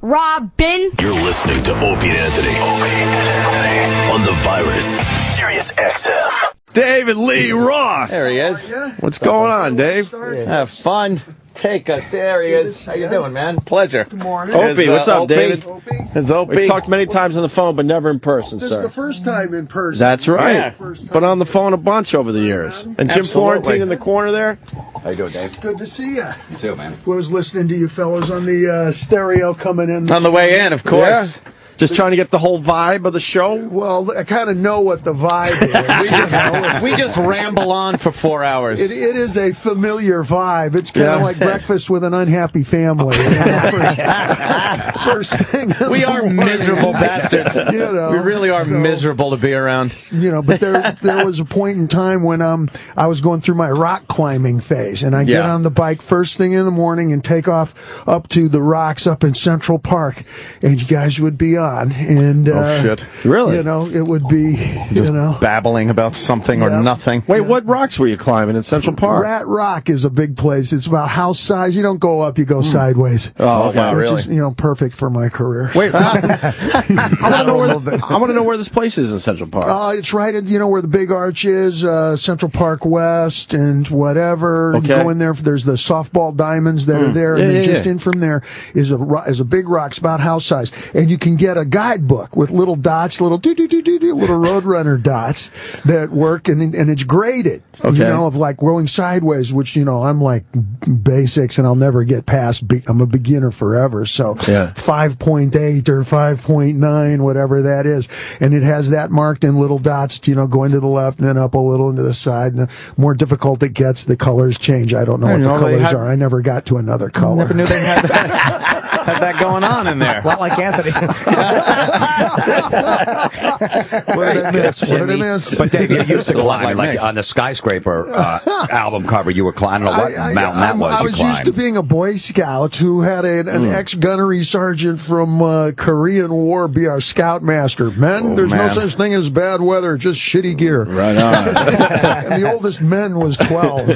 Robin. You're listening to Opie and Anthony. On the virus. Sirius XM. David Lee Roth. There he is. What's going on, Dave? Have fun. Take us. There he is. How you doing, man? Pleasure. Good morning. Opie, what's up, David? It's Opie. We've talked many times on the phone, but never in person, This sir. is the first time in person. That's right. Yeah. But on the phone a bunch over the years. And Jim Absolutely. Florentine in the corner there. How you doing, Dave? Good to see you. You too, man. I was listening to you fellows on the stereo coming in. On the way in, of course. Yeah. Just trying to get the whole vibe of the show. Well, I kind of know what the vibe is. We just ramble on for 4 hours. It is a familiar vibe. It's kind of Yeah. like breakfast with an unhappy family. You know, first thing. We are miserable bastards. You know, we really are miserable to be around. You know, but there was a point in time when I was going through my rock climbing phase, and I get on the bike first thing in the morning and take off up to the rocks up in Central Park, and you guys would be on, and shit. Really? you know, it would be Babbling about something or nothing. Wait, what rocks were you climbing in Central Park? Rat Rock is a big place. It's about house size. You don't go up, you go sideways. Oh, okay. wow, Which really? is, perfect for my career. Wait, I want to know where this place is in Central Park. It's right at, where the big arch is, Central Park West and whatever. Okay. You go in there, there's the softball diamonds that are there, and then just in from there is a big rock. It's about house size. And you can get a guidebook with little dots, little little Roadrunner dots that work, and it's graded, of like going sideways, which, I'm like basics, and I'll never get past. I'm a beginner forever, so 5.8 or 5.9, whatever that is. And it has that marked in little dots, going to the left and then up a little into the side. And the more difficult it gets, the colors change. I don't know what the colors are. I never got to another color. Never knew they had that going on in there. A lot like Anthony. What did I miss? But Dave, you used to climb, like on the Skyscraper album cover. You were climbing. I don't know what mountain that was. I was used to being a Boy Scout who had an ex-gunnery sergeant from Korean War be our scoutmaster. Men, there's no such thing as bad weather, just shitty gear. Right on. And the oldest men was 12.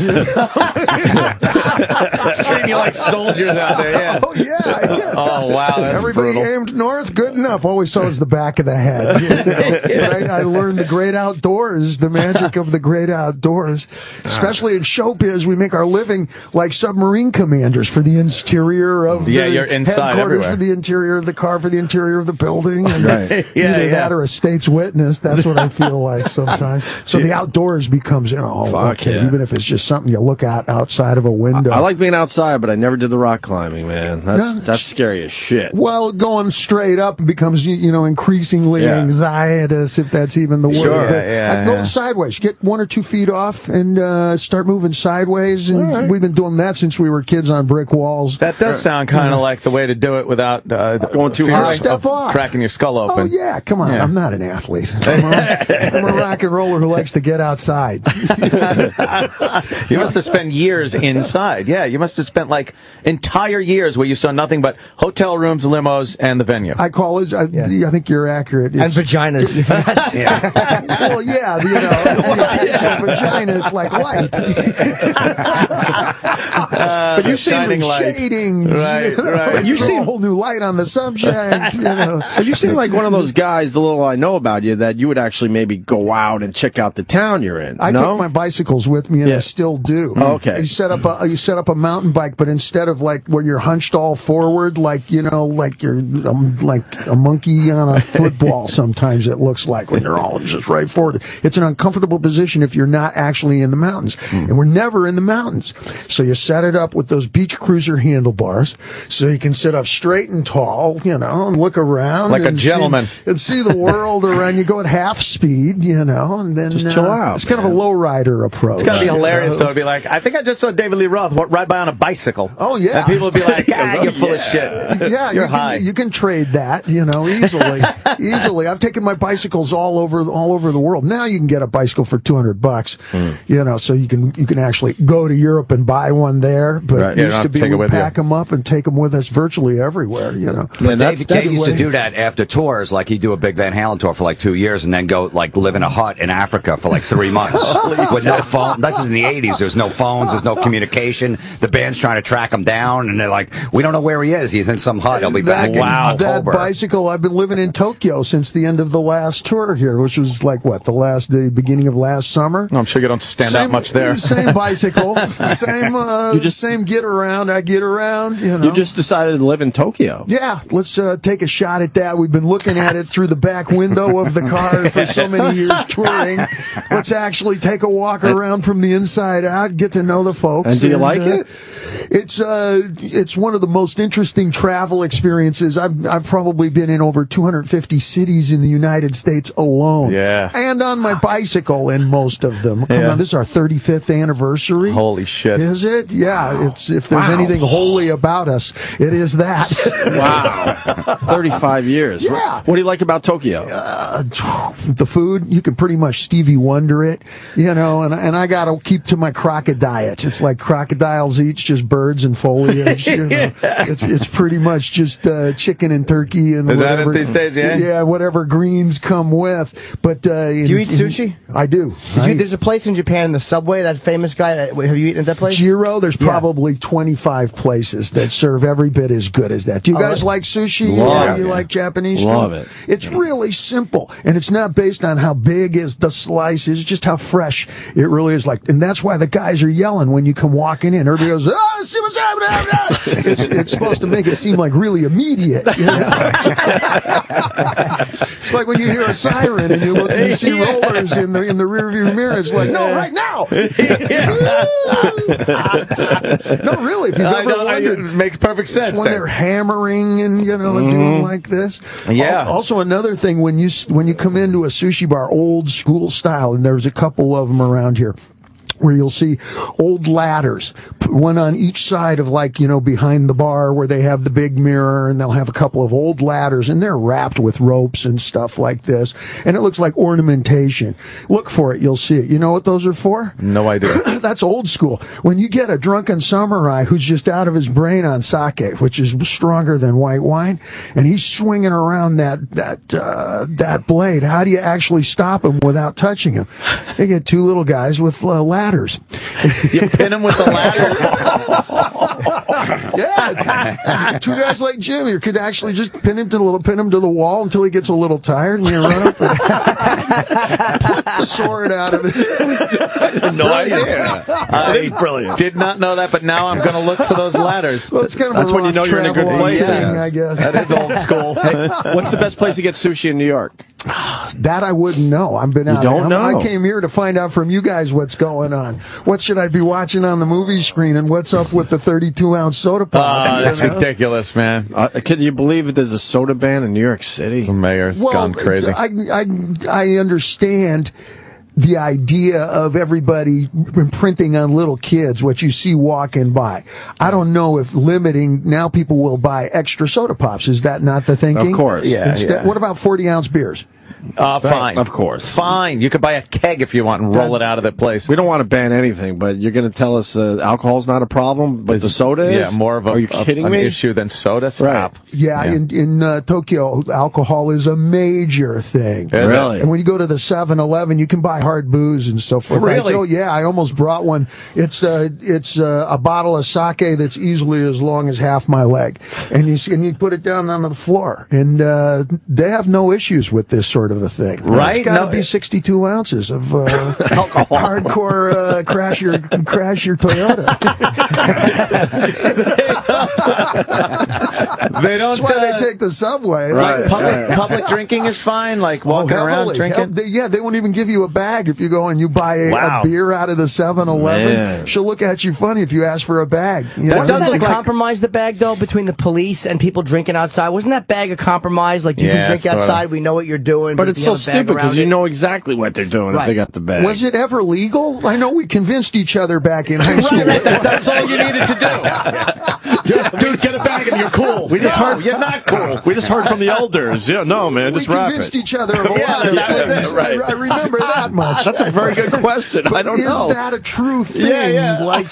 Treating you like soldiers out there, yeah. Oh, yeah. Oh, wow, that's Everybody brutal. aimed north, good enough. Always saw as the back of the head. But I learned the great outdoors, the magic of the great outdoors. Especially in showbiz, we make our living like submarine commanders for the interior of the you're inside headquarters, everywhere. for the interior of the car, for the interior of the building. And Yeah, that or a state's witness. That's what I feel like sometimes. So the outdoors becomes, even if it's just something you look at outside of a window. I like being outside, but I never did the rock climbing, man. That's scary as shit. Well, going straight up becomes, increasingly anxietous, if that's even the word. Sure. But I go sideways. Get 1 or 2 feet off and start moving sideways. And we've been doing that since we were kids on brick walls. That does sound kind of like the way to do it without going too high. Step off. Cracking your skull open. Oh, yeah. Come on. Yeah. I'm not an athlete. I'm a rock and roller who likes to get outside. You must have spent years inside. Yeah, you must have spent like entire years where you saw nothing but hotel rooms, limos, and the venue. I call it, I think you're accurate. And vaginas. Well, yeah, vaginas like light. But you see shadings. Right. You see a whole new light on the subject. But you seem like one of those guys, the little I know about you, that you would actually maybe go out and check out the town you're in. I take my bicycles with me, and I still do. Oh, okay. You set up a mountain bike, but instead of like where you're hunched all forward, like like you're like a monkey on a football. Sometimes it looks like when you're all just right forward. It's an uncomfortable position if you're not actually in the mountains, and we're never in the mountains. So you set it up with those beach cruiser handlebars, so you can sit up straight and tall, and look around like a gentleman, and see the world around. You go at half speed, and then just chill out. It's kind of a low rider approach. It's gotta be hilarious though. To be like, I think I just saw David Lee Roth ride by on a bicycle. Oh yeah, and people would be like, you're full of shit. Yeah, you're high. You can trade that, easily. I've taken my bicycles all over the world. Now you can get a bicycle for $200, so you can actually go to Europe and buy one there. But it used to be we pack them up and take them with us virtually everywhere. But Dave used to do that after tours, like he'd do a big Van Halen tour for like 2 years, and then go like live in a hut in Africa for like 3 months with no phone. This is in the '80s. There's no phones. There's no communication. The band's trying to track him down, and they're like, "We don't know where he is." is. He's in some hut. He'll be back in That October. bicycle, I've been living in Tokyo since the end of the last tour here, which was like, the beginning of last summer? I'm sure you don't stand out much there. Same bicycle. Same get around. I get around, you know. You just decided to live in Tokyo. Yeah, let's take a shot at that. We've been looking at it through the back window of the car for so many years touring. Let's actually take a walk around from the inside out, get to know the folks. And do you like it? It's one of the most interesting travel experiences. I've probably been in over 250 cities in the United States alone. Yeah. And on my bicycle in most of them. Come on, this is our 35th anniversary. Holy shit. Is it? Yeah. If there's anything holy about us, it is that. Wow. 35 years. Yeah. What do you like about Tokyo? The food, you can pretty much Stevie Wonder it, you know, and I got to keep to my crocodiet. It's like crocodiles eat just birds and foliage. You know. It's pretty much just chicken and turkey and Is whatever. that it these days, yeah? Yeah, whatever greens come with. But Do you eat sushi? I do. There's a place in Japan, the Subway, that famous guy. Have you eaten at that place? Jiro, there's probably 25 places that serve every bit as good as that. Do you guys like sushi? Love You it. like Japanese food? Love it. It's really simple, and it's not based on how big is the slice is, just how fresh it really is. Like, and that's why the guys are yelling when you come walking in. Everybody goes, "Oh, see what's happening!" It's supposed to make it seem like really immediate. You know? It's like when you hear a siren and you look and you see rollers in the rearview mirror. It's like, no, right now. No, really. If you've ever wondered, it makes perfect sense. it's when they're hammering and doing like this. Yeah. Also, another thing, when you come into a sushi bar, old school style, and there's a couple of them around here, where you'll see old ladders, one on each side of, like, behind the bar where they have the big mirror, and they'll have a couple of old ladders, and they're wrapped with ropes and stuff like this, and it looks like ornamentation. Look for it, you'll see it. You know what those are for? No idea. That's old school. When you get a drunken samurai who's just out of his brain on sake, which is stronger than white wine, and he's swinging around that blade, how do you actually stop him without touching him? They get two little guys with ladders. You pin him with the ladder. Yeah, two guys like Jim. You could actually just pin him to the wall until he gets a little tired, and you run up and put the sword out of it. No idea. I brilliant. did not know that, but now I'm going to look for those ladders. Well, it's kind of That's when you know you're in a good place. I guess. That is old school. Hey, what's the best place to get sushi in New York? That I wouldn't know. I've been out. don't know? I came here to find out from you guys what's going on. What should I be watching on the movie screen, and what's up with the 32-ounce soda pop? That's ridiculous, man. Can you believe that there's a soda ban in New York City? The mayor's gone crazy. I understand the idea of everybody imprinting on little kids what you see walking by. I don't know if limiting, now people will buy extra soda pops. Is that not the thinking? Of course. Yeah. What about 40-ounce beers? Fine. Of course. Fine. You could buy a keg if you want and roll it out of the place. We don't want to ban anything, but you're going to tell us alcohol's not a problem, but the soda is? Yeah, more of Are you kidding an me? issue than soda. Stop. Right. Yeah, in Tokyo, alcohol is a major thing. Really? And when you go to the 7-Eleven, you can buy hard booze and so forth. Really? So, yeah, I almost brought one. It's a bottle of sake that's easily as long as half my leg, and you put it down on the floor, and they have no issues with this sort of a thing. Right? It's got to be 62 ounces of alcohol. Hardcore crash your Toyota. They don't. That's why they take the subway. Right. Public drinking is fine, like walking around drinking. They won't even give you a bag if you go and you buy a beer out of the 7-Eleven. Man. She'll look at you funny if you ask for a bag. Wasn't that a compromise, the bag, though, between the police and people drinking outside? Wasn't that bag a compromise? Like, you can drink outside, we know what you're doing. But it's so stupid because you know exactly what they're doing if they got the bag. Was it ever legal? I know we convinced each other back in high school. That's all you needed to do. Dude, get a bag and you're cool. We just heard you're not cool. We just heard from the elders. Yeah, no, man, We just wrap convinced it. each other of a lot of things. Right. I remember that much. That's a very good question. I don't know. Is that a true thing? Yeah. Like,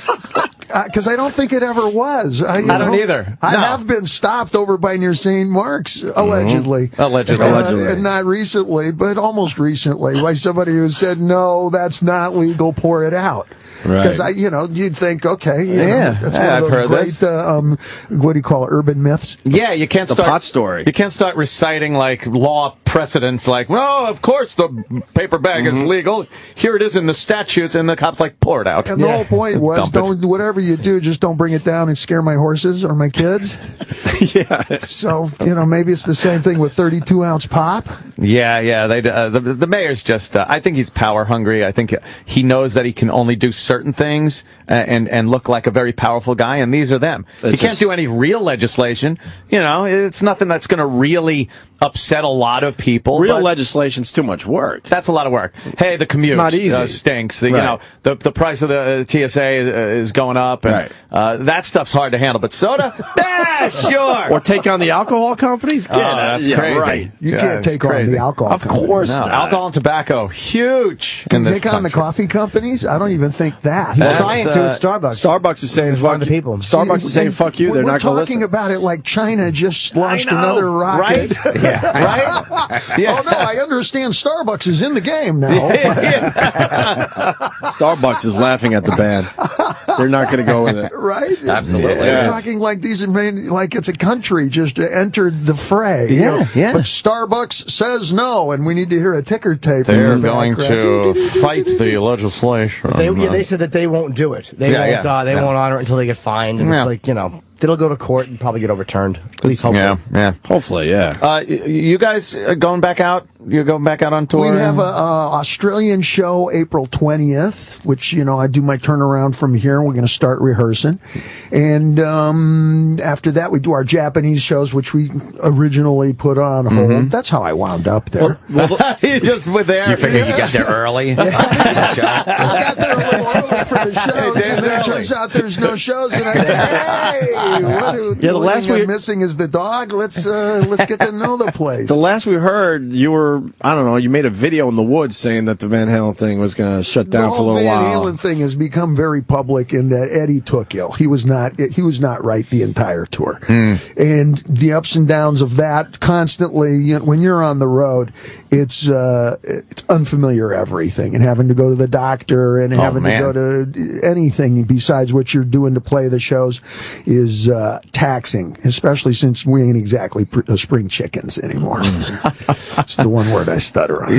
Because I don't think it ever was. I don't either. I No. have been stopped over by near St. Mark's, allegedly. Allegedly. And not recently, but almost recently, by somebody who said, no, that's not legal, pour it out. Because you'd think, okay, that's one I've of heard those great, what do you call it, urban myths? Yeah, you can't The start pot story. You can't start reciting like law precedent, like, well, of course the paper bag is legal. Here it is in the statutes, and the cops like pour it out. And the whole point was, whatever you do, just don't bring it down and scare my horses or my kids. Yeah. So maybe it's the same thing with 32-ounce pop. Yeah. The mayor's just. I think he's power hungry. I think he knows that he can only do certain things and look like a very powerful guy, and these are them. He can't do any real legislation. It's nothing that's going to really upset a lot of people. Real legislation's too much work. That's a lot of work. Hey, the commute Not easy. stinks. Right. The price of the TSA is going up, and that stuff's hard to handle. But soda, sure. Or take on the alcohol companies? That's crazy. Right. You can't take on the alcohol Of course No, not. alcohol and tobacco, huge. Can in you this take on the country. coffee companies? I don't even think that. He's trying to at Starbucks. Starbucks is saying fuck the people. Starbucks is saying fuck you. They're not going to listen. We're talking about it like China just launched another rocket. Right? Right? Yeah. Oh, no, I understand Starbucks is in the game now. Starbucks is laughing at the ban. They're not going to go with it. Right? Absolutely. They're talking like like it's a country just entered the fray. Yeah. But Starbucks says no, and we need to hear a ticker tape. They're going to fight the legislation. They said that they won't do it. They won't honor it until they get fined. And it's like, it'll go to court and probably get overturned. At least hopefully. Yeah. Hopefully, yeah. You guys are going back out? You're going back out on tour? We have a Australian show April 20th, which, I do my turnaround from here. We're going to start rehearsing. And after that, we do our Japanese shows, which we originally put on hold. That's how I wound up there. You just were there. You figured you got there early? I got there a little early for the shows, and then it turns out there's no shows, and I said, hey, the last thing I'm missing is the dog. Let's get to know the place. The last we heard, you were, I don't know, you made a video in the woods saying that the Van Halen thing was going to shut down for a little while. The Van Halen thing has become very public in that Eddie took ill. He was not right the entire tour. And the ups and downs of that constantly, when you're on the road, it's unfamiliar everything, and having to go to the doctor and having to go to anything besides what you're doing to play the shows is taxing, especially since we ain't exactly spring chickens anymore. It's the one word I stutter on.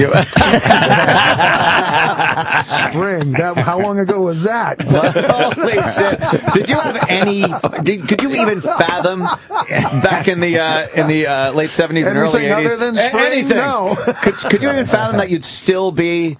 Spring. How long ago was that? Holy shit! Did you have any? Could you even fathom back in the late '70s and early '80s? Anything other than spring? Anything? No. Could you even fathom that you'd still be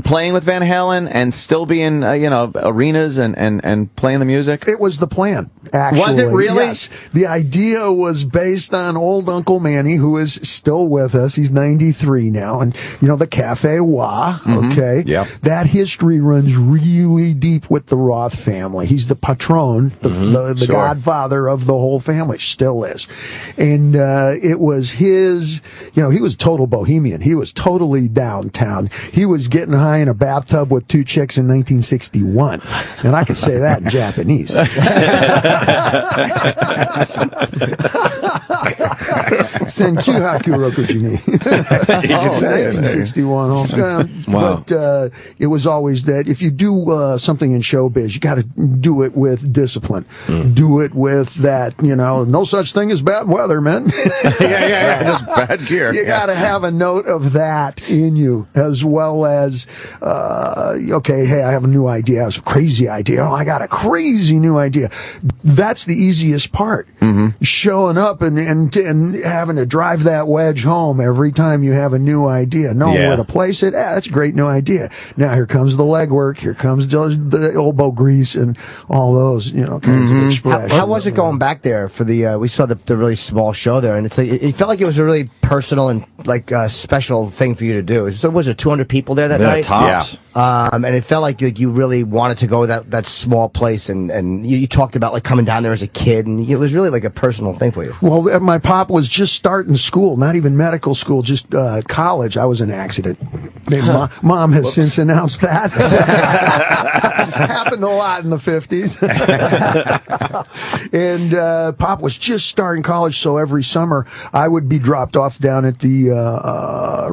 playing with Van Halen and still be in arenas and playing the music? It was the plan, actually. Was it really? Yes. The idea was based on old Uncle Manny, who is still with us. He's 93 now, and the Cafe Wah. Okay, that history runs really deep with the Roth family. He's the patron, the godfather of the whole family. Still is, and it was his. He was total bohemian. He was totally downtown. He was getting high in a bathtub with two chicks in 1961, and I can say that in Japanese. Senku Haku Rokujini. 1961. Wow. But it was always that if you do something in showbiz, you got to do it with discipline. Do it with that, no such thing as bad weather, man. Yeah. Just bad gear. You got to have a note of that in you, as well as, okay, hey, I have a new idea. It's a crazy idea. Oh, I got a crazy new idea. That's the easiest part. Showing up and having to drive that wedge home every time you have a new idea. Knowing where to place it. That's a great new idea. Now here comes the legwork. Here comes the elbow grease and all those, kinds of expressions. How was it going back there for we saw the really small show there, and it's like, it felt like it was a really personal and special thing for you to do. So was it 200 people there that night? Tops. And it felt like you really wanted to go that small place, and you talked about coming down there as a kid, and it was really like a personal thing for you. Well, my pop was was just starting school, not even medical school, just college. I was an accident. Mom has since announced that. Happened a lot in the 50s. And Pop was just starting college, so every summer I would be dropped off down at the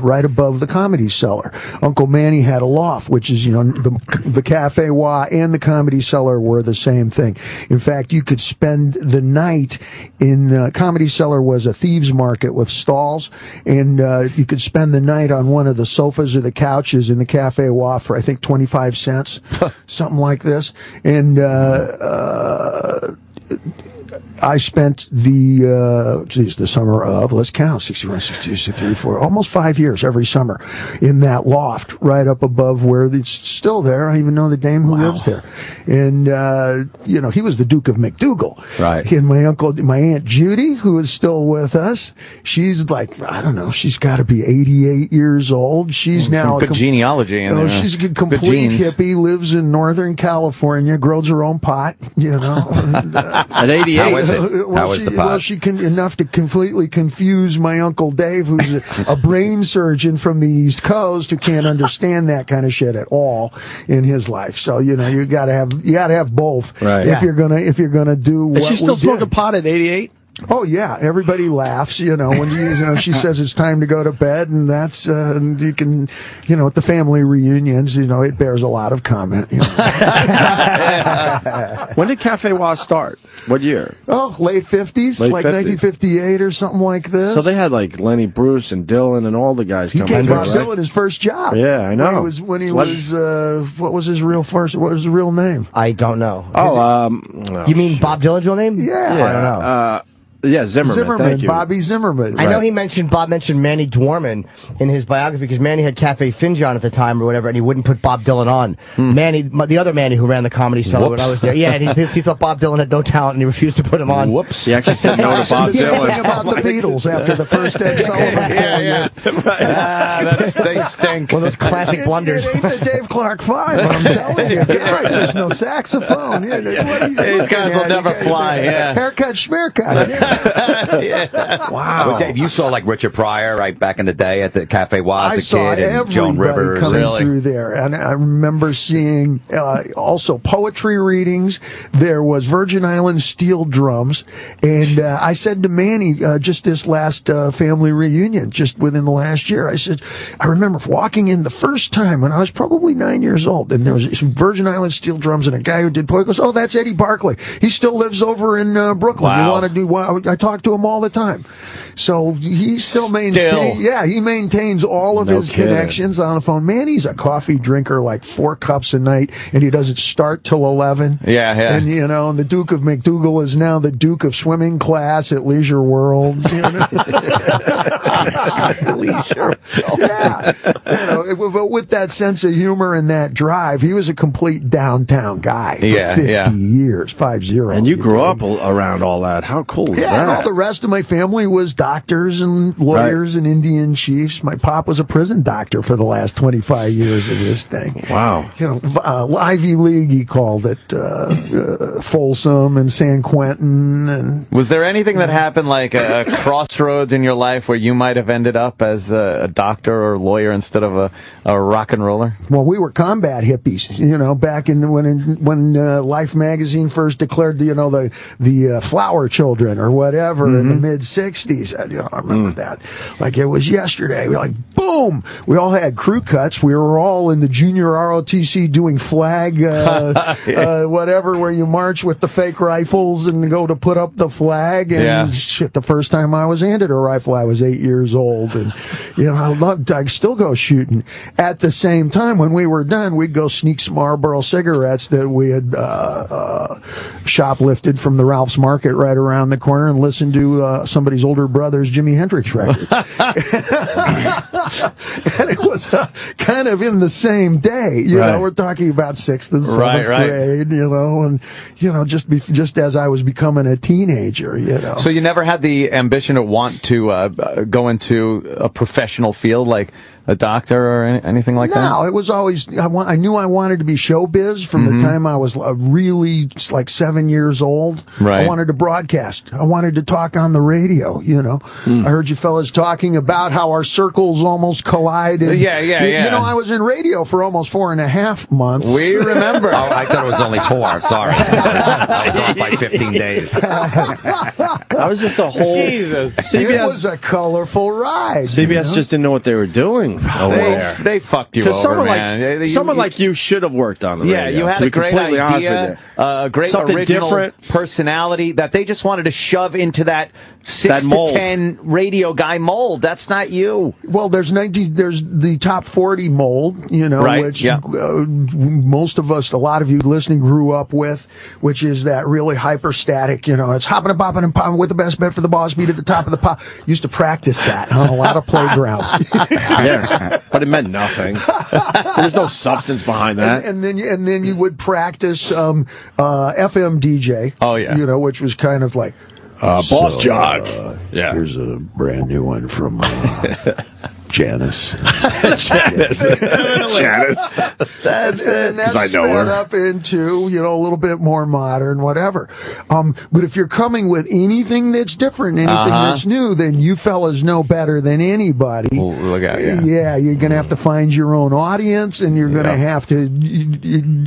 right above the Comedy Cellar. Uncle Manny had a loft, which is, the Cafe Wah and the Comedy Cellar were the same thing. In fact, you could spend the night in Comedy Cellar was a thieves market with stalls, and you could spend the night on one of the sofas or the couches in the Cafe Wah for, I think, 25 cents, something like this. And I spent the summer of, let's count, 61, 62, 63, 64, almost 5 years every summer in that loft right up above where it's still there. I don't even know the dame who lives there. And, he was the Duke of McDougal. Right. And my Aunt Judy, who is still with us, she's like, I don't know, she's got to be 88 years old. She's now good genealogy in there. She's a complete hippie, lives in Northern California, grows her own pot, At 88. How is it? How is the pot? Well, she can enough to completely confuse my Uncle Dave, who's a brain surgeon from the East Coast who can't understand that kind of shit at all in his life. So you gotta have both. Right. If you're gonna do what Is she still we smoking did. pot at 88? Oh yeah, everybody laughs, when she says it's time to go to bed, and that's you can, at the family reunions, it bears a lot of comment. When did Cafe Wah start? What year? Oh, late 50s, like 1958 or something like this. So they had like Lenny Bruce and Dylan and all the guys He coming gave through, Bob right? Dylan his first job. Yeah, I know. What was his real name? I don't know. You mean Bob Dylan's real name? Yeah. I don't know. Yeah, Zimmerman. Thank you. Bobby Zimmerman. I know Bob mentioned Manny Dwarman in his biography because Manny had Cafe Finjon at the time or whatever, and he wouldn't put Bob Dylan on. Manny, the other Manny who ran the Comedy Cellar when I was there, and he thought Bob Dylan had no talent and he refused to put him on. Whoops. He actually said no to Bob Dylan. Something about the Beatles after the first Ed Sullivan Right. They stink. One of those classic blunders. It ain't the Dave Clark 5, I'm telling you. Guys, there's no saxophone. These guys will never fly. Yeah. Haircut, schmearcut. Wow. Well, Dave, you saw like Richard Pryor right back in the day at the Cafe Wah as a kid, and Joan Rivers coming through there, and I remember seeing also poetry readings. There was Virgin Islands steel drums, and I said to Manny just this last family reunion, just within the last year, I said, I remember walking in the first time when I was probably 9 years old, and there was some Virgin Islands steel drums, and a guy who did poetry goes, "Oh, that's Eddie Barclay. He still lives over in Brooklyn. Wow. You want to do?" Well, I talk to him all the time. So he still maintains, he maintains all of his connections on the phone. Manny's a coffee drinker, like 4 cups a night, and he doesn't start till 11. Yeah. And and the Duke of McDougal is now the Duke of swimming class at Leisure World. Leisure. Yeah. With that sense of humor and that drive, he was a complete downtown guy for 50 years, 50. And you grew up around all that. How cool was that? And all the rest of my family was doctors and lawyers and Indian chiefs. My pop was a prison doctor for the last 25 years of this thing. Wow. Ivy League, he called it, Folsom and San Quentin. And was there anything that happened, like a crossroads in your life, where you might have ended up as a doctor or lawyer instead of a rock and roller? Well, we were combat hippies, back in when Life magazine first declared the flower children or whatever in the mid '60s. I remember that like it was yesterday. We boom. We all had crew cuts. We were all in the junior ROTC doing flag, whatever, where you march with the fake rifles and go to put up the flag. And shit, the first time I was handed a rifle, I was 8 years old, and I'd still go shooting. At the same time, when we were done, we'd go sneak some Marlboro cigarettes that we had shoplifted from the Ralph's Market right around the corner and listen to somebody's older brother's Jimi Hendrix record. And it was kind of in the same day. We're talking about 6th and 7th grade, and just as I was becoming a teenager, So you never had the ambition or want to go into a professional field, like a doctor or anything like that? No, it was always, I knew I wanted to be showbiz from the time I was really like 7 years old. Right. I wanted to broadcast. I wanted to talk on the radio, you know. I heard you fellas talking about how our circles almost collided. Yeah. You know, I was in radio for almost 4.5 months. We remember. Oh, I thought it was only 4. Sorry. I was off by 15 days. That was just a whole Jesus. It was a colorful ride. CBS just didn't know what they were doing over there. They fucked you over, Someone like you should have worked on the radio. Yeah, you had a great idea, a great Something original different. Personality that they just wanted to shove into that 6 to 10 radio guy mold. That's not you. Well, there's the top 40 mold, you know, Right, which yeah. Most of us, a lot of you listening, grew up with, which is that really hyperstatic, you know, it's hopping and popping and popping with the best bet for the boss beat at the top of the pop. Used to practice that on a lot of playgrounds. Yeah, but it meant nothing. There's no substance behind that. And then you would practice FM DJ. Oh, yeah. You know, which was kind of like Boss Jock. Yeah. Here's a brand new one from Janice. Janice. That's it. And that's I know sped her. up into, you know, a little bit more modern, whatever. But if you're coming with anything that's different, anything that's new, then you fellas know better than anybody. Well, look at Yeah, you're going to have to find your own audience, and you're going to have to,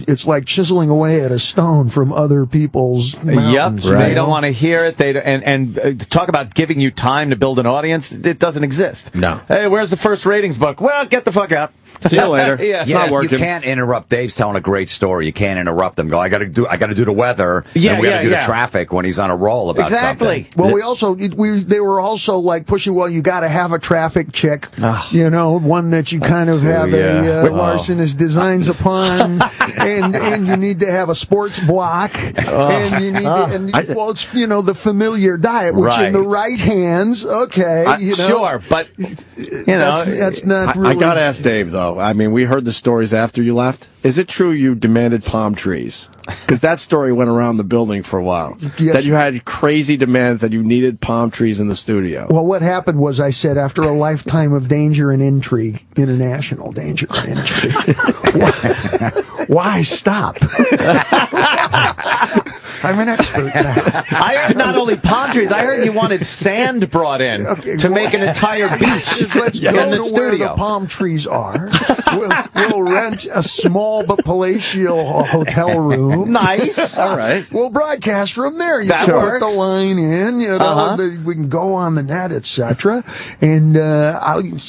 it's like chiseling away at a stone from other people's mountains. Yep, they don't want to hear it. And talk about giving you time to build an audience. It doesn't exist. No. Hey, where's the first ratings book? Well, get the fuck out. See you later. Yeah. It's not working. You can't interrupt. Dave's telling a great story. You can't interrupt them. Go, I got to do the weather. Yeah, and we got to do yeah. the traffic when he's on a roll about Exactly. something. Well, they were also like pushing, well, you got to have a traffic chick, you know, one that you kind of have larcenous designs upon, and you need to have a sports block, and you need well, it's, you know, the familiar diet, which in the right hands, okay, you know. Sure, but, you know. That's not really. I got to ask Dave, though. I mean, we heard the stories after you left. Is it true you demanded palm trees? Because that story went around the building for a while. Yes. That you had crazy demands that you needed palm trees in the studio. Well, what happened was I said, after a lifetime of danger and intrigue, international danger and intrigue, why stop? I'm an expert now. I heard not only palm trees, I heard you wanted sand brought in to make an entire beach Let's in go the to studio. where the palm trees are. We'll rent a small but palatial hotel room. Nice. All right. We'll broadcast from there. You That can works. put the line in, you know, we can go on the net, etc. And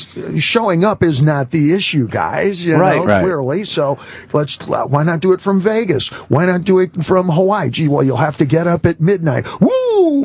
showing up is not the issue, guys, you know, clearly. So why not do it from Vegas? Why not do it from Hawaii? Gee, well, you'll have to get up at midnight. Woo!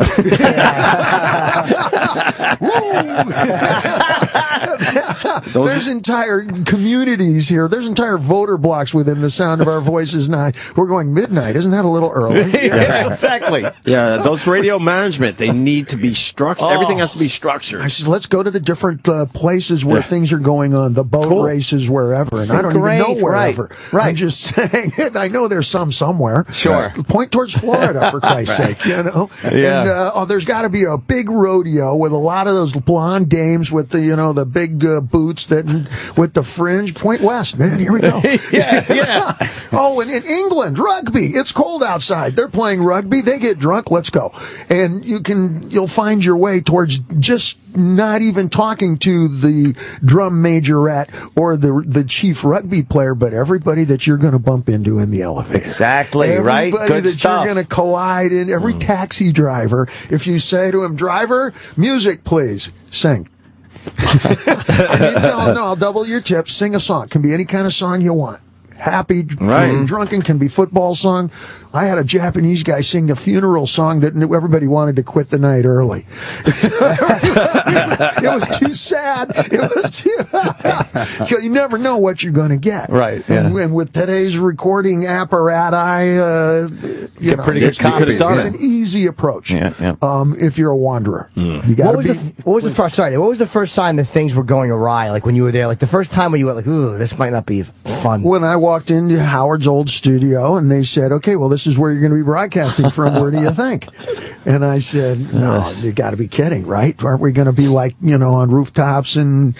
There's entire communities here. There's entire voter blocks within the sound of our voices now. We're going midnight. Isn't that a little early? Yeah, exactly. Yeah, those radio management, they need to be structured. Everything has to be structured. I said, let's go to the different places where things are going on, the boat races, wherever. And I don't even know wherever. Right. I'm just saying, I know there's some somewhere. Sure. Point towards Florida, for Christ's sake, you know? Yeah. And there's got to be a big rodeo with a lot of those blonde dames with the, you know, the big boots with the fringe. Point west, man. Here we go. Yeah. Oh, and in England, rugby. It's cold outside. They're playing rugby. They get drunk. Let's go. And you'll find your way towards just not even talking to the drum majorette or the chief rugby player, but everybody that you're going to bump into in the elevator. Exactly, right? Everybody Good that stuff. you're going to collide in. Every taxi driver, if you say to him, driver, music, please, sing. And you tell him, no, I'll double your tips. Sing a song. Can be any kind of song you want. Happy, can be drunken, can be football song. I had a Japanese guy sing a funeral song that everybody wanted to quit the night early. It was too sad. It was too... You never know what you're going to get. Right, yeah. And with today's recording apparatus, you know, pretty good copy. it's an easy approach. If you're a wanderer. You got to be... What was the first sign that things were going awry? Like when you were there, like the first time when you went like, ooh, this might not be fun. When I walked walked into Howard's old studio, and they said, okay, well, this is where you're going to be broadcasting from. Where do you think? And I said, no, you got to be kidding, right? Aren't we going to be like, on rooftops and,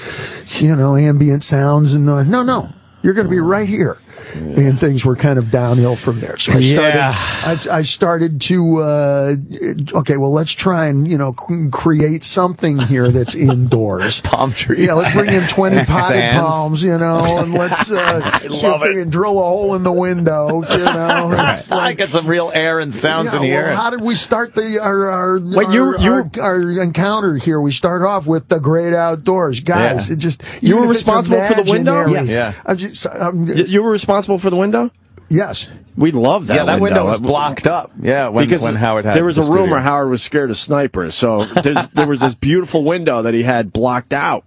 ambient sounds? And no, you're going to be right here. And things were kind of downhill from there. So I started to, okay, well, let's try and, create something here that's indoors. Palm trees. Yeah, let's bring in 20 potted palms, and let's see if we can drill a hole in the window, It's I get some real air and sounds in here. Well, how did we start our encounter here? We started off with the great outdoors. Guys, it just... You were responsible for the window? Yes. Yeah. You were responsible for the window? Yes. We loved that window. Yeah, that window was blocked up. Yeah, when Howard had there was the a rumor studio. Howard was scared of snipers, so there was this beautiful window that he had blocked out.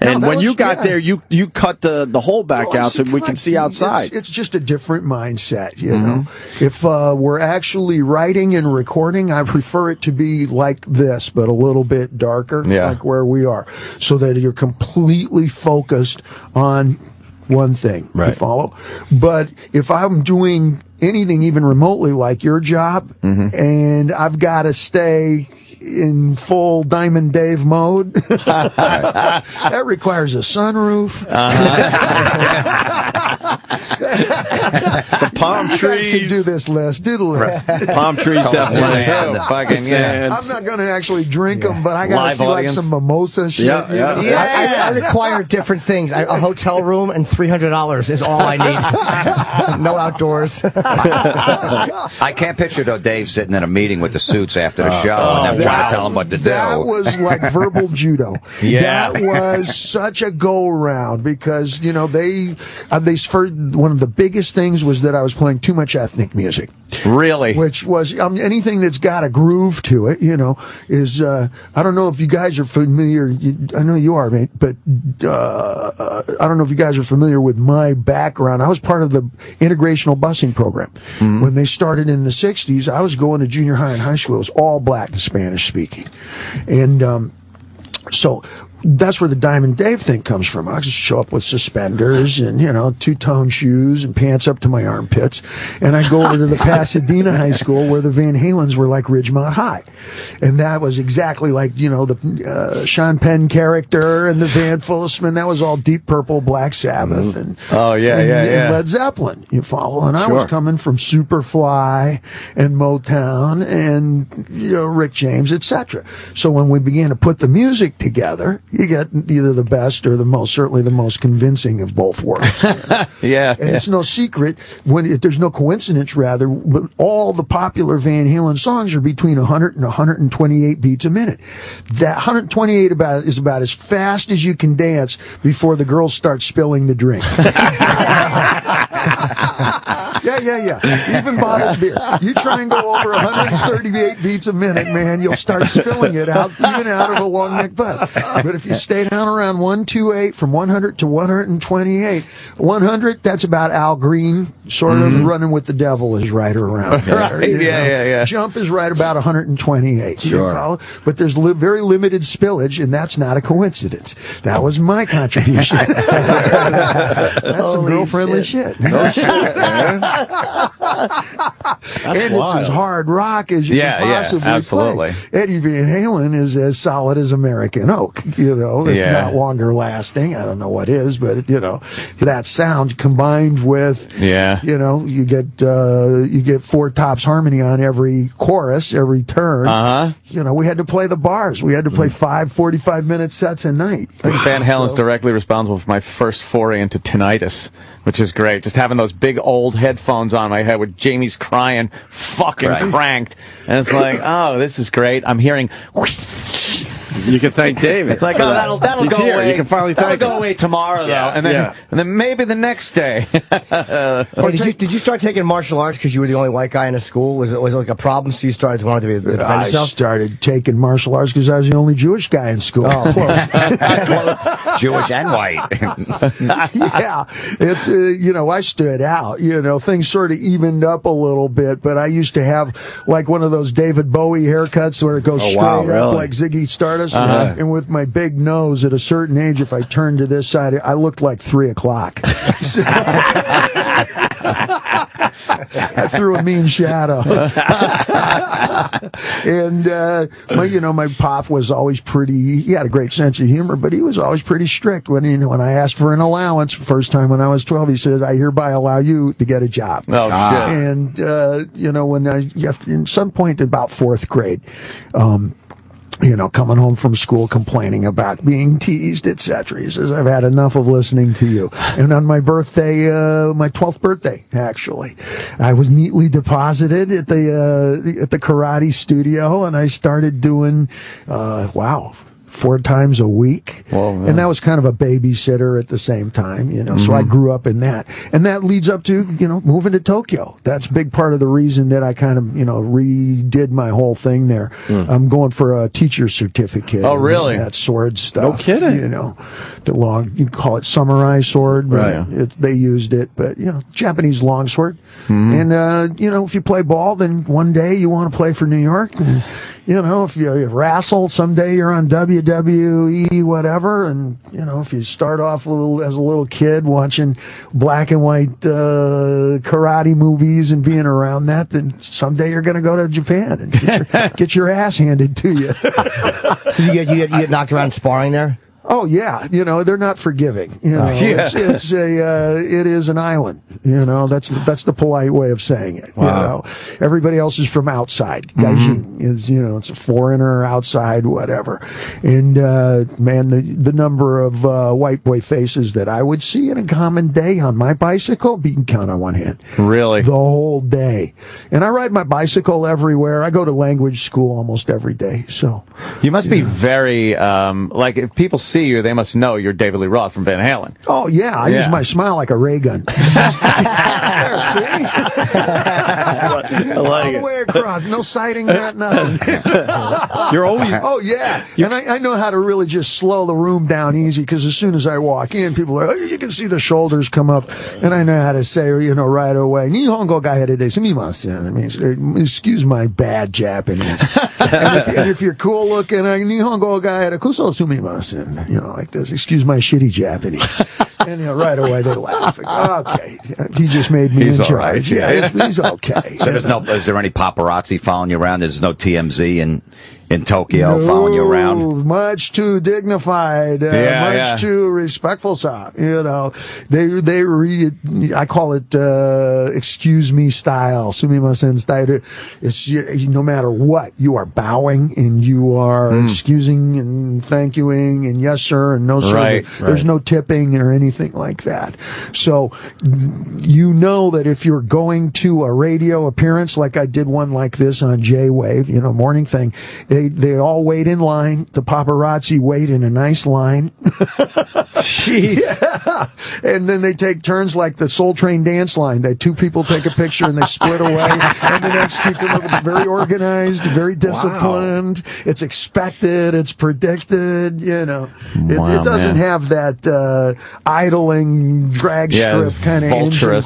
And when you got there, you cut the hole back out so we can see outside. It's just a different mindset, know. If we're actually writing and recording, I prefer it to be like this, but a little bit darker, like where we are, so that you're completely focused on one thing. Right. You follow? But if I'm doing anything even remotely like your job, and I've got to stay in full Diamond Dave mode, that requires a sunroof. So palm trees. You guys can do this list. Do the list. Palm trees, definitely. I'm not going to actually drink them, but I got to see like some mimosa shit. I require different things. A hotel room and $300 is all I need. No outdoors. I can't picture though Dave sitting in a meeting with the suits after the show and them trying to tell him what to do. That was like verbal judo. That was such a go-round because, they one of the biggest things was that I was playing too much ethnic music. Really? Which was anything that's got a groove to it, is I don't know if you guys are familiar. I know you are, mate, but I don't know if you guys are familiar with my background. I was part of the integrational busing program. When they started in the 60s, I was going to junior high and high school. It was all black and Spanish speaking. And so that's where the Diamond Dave thing comes from. I just show up with suspenders and, two-tone shoes and pants up to my armpits. And I go over to the Pasadena High School where the Van Halens were like Ridgemont High. And that was exactly like, the Sean Penn character and the Van Fullisman. That was all Deep Purple, Black Sabbath. And, and Led Zeppelin, you follow. And I was coming from Superfly and Motown and, Rick James, etc. So when we began to put the music together, you get either the best or certainly the most convincing of both worlds. And it's no secret, there's no coincidence, rather, but all the popular Van Halen songs are between 100 and 128 beats a minute. That 128 is about as fast as you can dance before the girls start spilling the drink. Yeah. Even bottled beer. You try and go over 138 beats a minute, man, you'll start spilling it out, even out of a long neck butt. But if you stay down around 128, from 100 to 128, 100, that's about Al Green, sort of running with the devil is right around there. Yeah. Jump is right about 128. Sure. But there's very limited spillage, and that's not a coincidence. That was my contribution. That's some girl-friendly shit. No shit, man. That's and wild. It's as hard rock as you can possibly absolutely. play. Eddie Van Halen is as solid as American oak. It's not longer lasting. I don't know what is, but that sound combined with you get four tops harmony on every chorus, every turn. We had to play the bars. We had to play 5 45-minute sets a night. I think Van Halen's directly responsible for my first foray into tinnitus, which is great. Just having those big old headphones on my head with Jamie's crying fucking cranked. And it's like, oh, this is great. I'm hearing... You can thank David. It's like, oh, that'll go away. You can finally thank him. That'll go away tomorrow, though. And then maybe the next day. Did you start taking martial arts because you were the only white guy in a school? Was it like a problem, so you started wanting to defend yourself? I started taking martial arts because I was the only Jewish guy in school. Oh, close. Jewish and white. I stood out. Things sort of evened up a little bit, but I used to have like one of those David Bowie haircuts where it goes straight up like Ziggy Stardust. And with my big nose, at a certain age, if I turned to this side, I looked like 3 o'clock. I threw a mean shadow. And my pop was always pretty. He had a great sense of humor, but he was always pretty strict. When I asked for an allowance first time when I was 12, he said, "I hereby allow you to get a job." Oh shit! And when in some point in about 4th grade. Coming home from school complaining about being teased, etc. He says, "I've had enough of listening to you." And on my birthday, my 12th birthday, actually, I was neatly deposited at the karate studio, and I started doing, 4 times a week. Whoa, and that was kind of a babysitter at the same time, so I grew up in that. And that leads up to, moving to Tokyo. That's a big part of the reason that I kind of, redid my whole thing there. I'm going for a teacher certificate. Oh, really? That sword stuff. No kidding. The long, you can call it samurai sword. Right. They used it, but, Japanese longsword. And, if you play ball, then one day you want to play for New York. And, if you wrestle, someday you're on WWE, whatever. And, if you start off as a little kid watching black and white karate movies and being around that, then someday you're going to go to Japan and get your ass handed to you. So you get knocked around sparring there? Oh yeah, they're not forgiving. It is an island. That's the polite way of saying it. Wow. Everybody else is from outside. Gaijin is, it's a foreigner, outside, whatever. And man, the number of white boy faces that I would see in a common day on my bicycle, you can count on one hand. Really? The whole day. And I ride my bicycle everywhere. I go to language school almost every day. So you must be very if people see you, they must know you're David Lee Roth from Van Halen. Oh yeah, I use my smile like a ray gun. There, see? I like all the way across, no sighting, not nothing. You're always. Oh yeah, and I know how to really just slow the room down easy, because as soon as I walk in, people are, you can see the shoulders come up, and I know how to say, right away, Nihongo ga herede sumimasen. I mean, excuse my bad Japanese. and if you're cool looking, Nihongo ga herede kuso sumimasen. Like this, excuse my shitty Japanese. And, right away they laugh. Okay, he just made me in charge. Right. Yeah, he's okay. So is there any paparazzi following you around? There's no TMZ in Tokyo following you around? Much too dignified, much too respectful, sir. They read it, I call it excuse me style, sumimasen style. It's no matter what, you are bowing and you are excusing and thank youing and yes sir and no sir. Right. There's no tipping or anything like that. So that if you're going to a radio appearance, like I did one like this on J-Wave, morning thing, they all wait in line. The paparazzi wait in a nice line. Jeez. Yeah. And then they take turns like the Soul Train dance line. Two people take a picture and they split away. And the next two come up. Very organized, very disciplined. Wow. It's expected. It's predicted. It doesn't have that idling drag strip kind of engine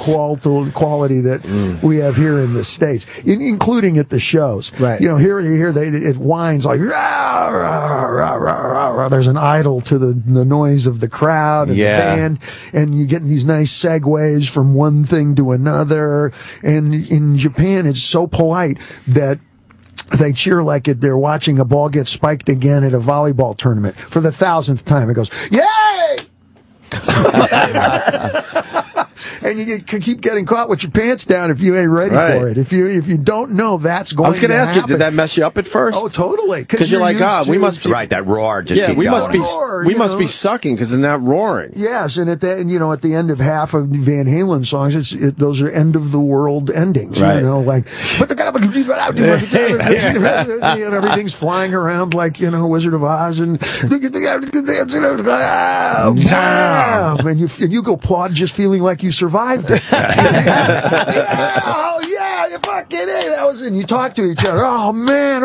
quality that we have here in the States, including at the shows. Right. Here it whines like rah, rah, rah, rah, rah. There's an idle to the noise of the crowd and the band, and you get these nice segues from one thing to another. And in Japan, it's so polite that they cheer like they're watching a ball get spiked again at a volleyball tournament for the 1,000th time. It goes, yay! And you keep getting caught with your pants down if you ain't ready for it. If you don't know that's going to happen. I was going to ask you, did that mess you up at first? Oh, totally. Because you're like, we must be... Right, that roar just keeps going. We must be sucking because they're not roaring. Yes, and at the end of half of Van Halen songs, those are end of the world endings. Right. And everything's flying around like, Wizard of Oz, and and you go applaud just feeling like you survived it. Oh yeah, yeah, you fucking A. That was, and you talk to each other. Oh man,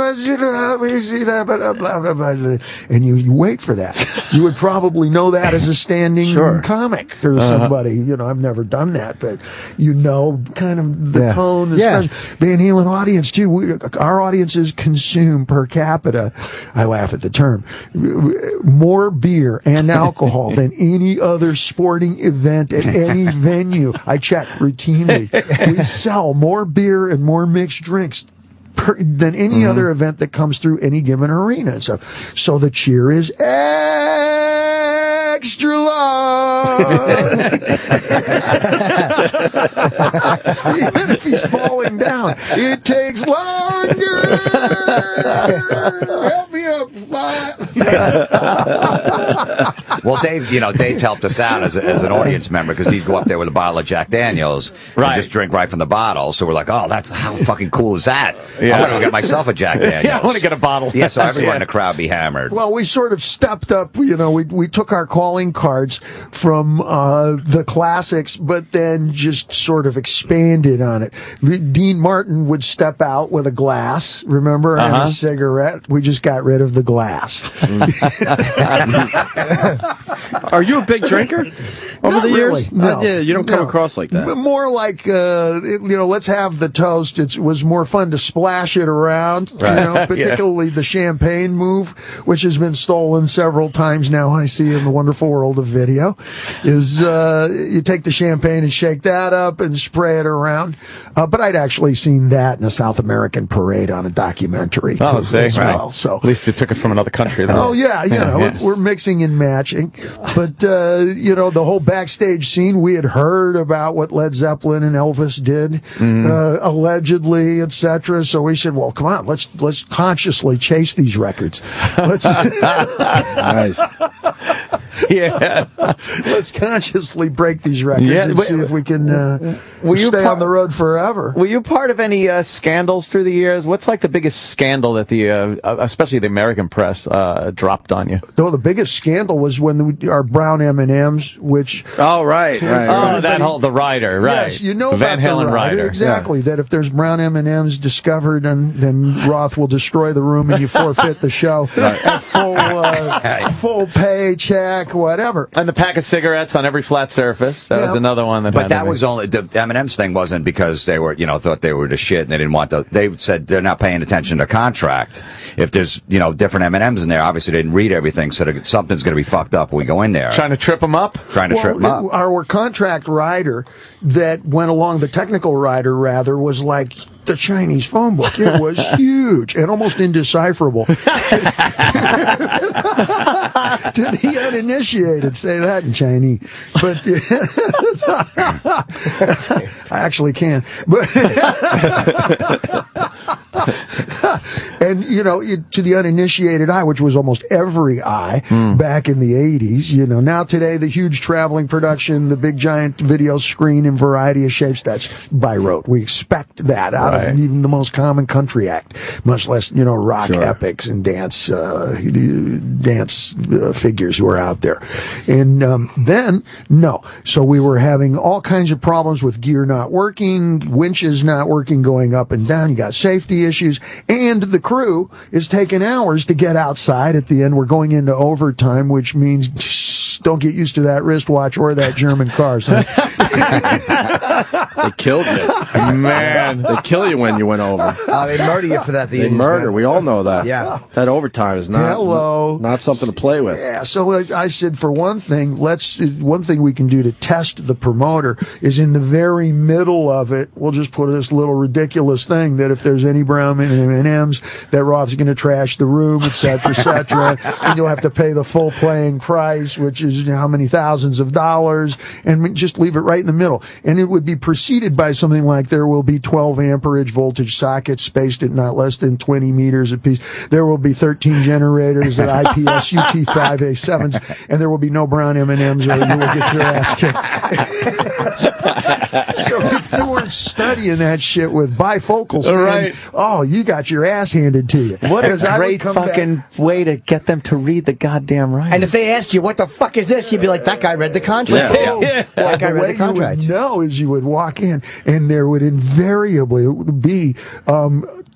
we see that, blah, blah, blah, and you wait for that. You would probably know that as a standing comic or somebody. You know, I've never done that, but you know, kind of the tone. Van Halen audience too. Our audiences consume per capita. I laugh at the term. More beer and alcohol than any other sporting event at any venue. I check routinely. We sell more beer and more mixed drinks than any other event that comes through any given arena. So the cheer is extra long. Even if he's falling down, it takes longer. Help me up, fly. Well, Dave helped us out as an audience member because he'd go up there with a bottle of Jack Daniels and just drink right from the bottle. So we're like, oh, that's how fucking cool is that? Yeah. I want to get myself a Jack Daniels. Yeah, I want to get a bottle. Yeah, so everyone in the crowd be hammered. Well, we sort of stepped up. You know, we took our calling cards from the classics, but then just sort of expanded on it. Dean Martin would step out with a glass, remember, and a cigarette. We just got rid of the glass. Are you a big drinker over the years? No, you don't come across like that. More like, let's have the toast. It was more fun to splash it around, particularly the champagne move, which has been stolen several times now, I see in the wonderful world of video, is you take the champagne and shake that up and spray it around. But I'd actually seen that in a South American parade on a documentary as well. So at least they took it from another country. Oh, yeah, we're mixing and matching. But, the whole backstage scene, we had heard about what Led Zeppelin and Elvis did, allegedly, etc. So we said, well, come on, let's consciously chase these records. Nice. Yeah. Let's consciously break these records and see if we can stay on the road forever. Were you part of any scandals through the years? What's like the biggest scandal that especially the American press, dropped on you? No, the biggest scandal was when our brown M&Ms, which... Oh, right. The rider, right. Yes, you know Van about Halen the rider. Exactly, that if there's brown M&Ms discovered, then Roth will destroy the room and you forfeit the show at full paycheck, whatever. And the pack of cigarettes on every flat surface. That was another one. But that was only, the M&M's thing wasn't because they were, thought they were the shit and they didn't want to. They said they're not paying attention to contract. If there's, different M&M's in there, obviously they didn't read everything, so something's going to be fucked up when we go in there. Trying to trip them up? Our contract rider that went along, the technical rider rather, was like the Chinese phone book. It was huge and almost indecipherable. To the uninitiated, say that in Chinese. But I actually can. But and to the uninitiated eye, which was almost every eye back in the 80s, now today the huge traveling production, the big giant video screen in variety of shapes, that's by rote. We expect that out of even the most common country act, much less rock epics and dance figures who are out there. And then so we were having all kinds of problems with gear not working, winches not working, going up and down. You got safety issues, and the crew is taking hours to get outside. At the end, we're going into overtime, which means don't get used to that wristwatch or that German car. So. They killed you. Man. They kill you when you went over. They murder you for that. They murder. We all know that. Yeah. That overtime is not something to play with. Yeah. So I said, for one thing, one thing we can do to test the promoter is in the very middle of it, we'll just put this little ridiculous thing that if there's any brown M&Ms, that Roth's going to trash the room, etc., and you'll have to pay the full playing price, which is how many thousands of dollars, and just leave it right in the middle. And it would be preceded by something like there will be 12 amperage voltage sockets spaced at not less than 20 meters apiece. There will be 13 generators at IPS UT5A7s, and there will be no brown M&Ms or you will get your ass kicked. So if you weren't studying that shit with bifocals, man, Right. oh, you got your ass handed to you. What a 'Cause I would great come fucking back- way to get them to read the goddamn writing. And if they asked you, what the fuck is this? You'd be like, that guy read the contract. Yeah. Yeah. That guy the read way the contract. you would know is you would walk in, and there would invariably be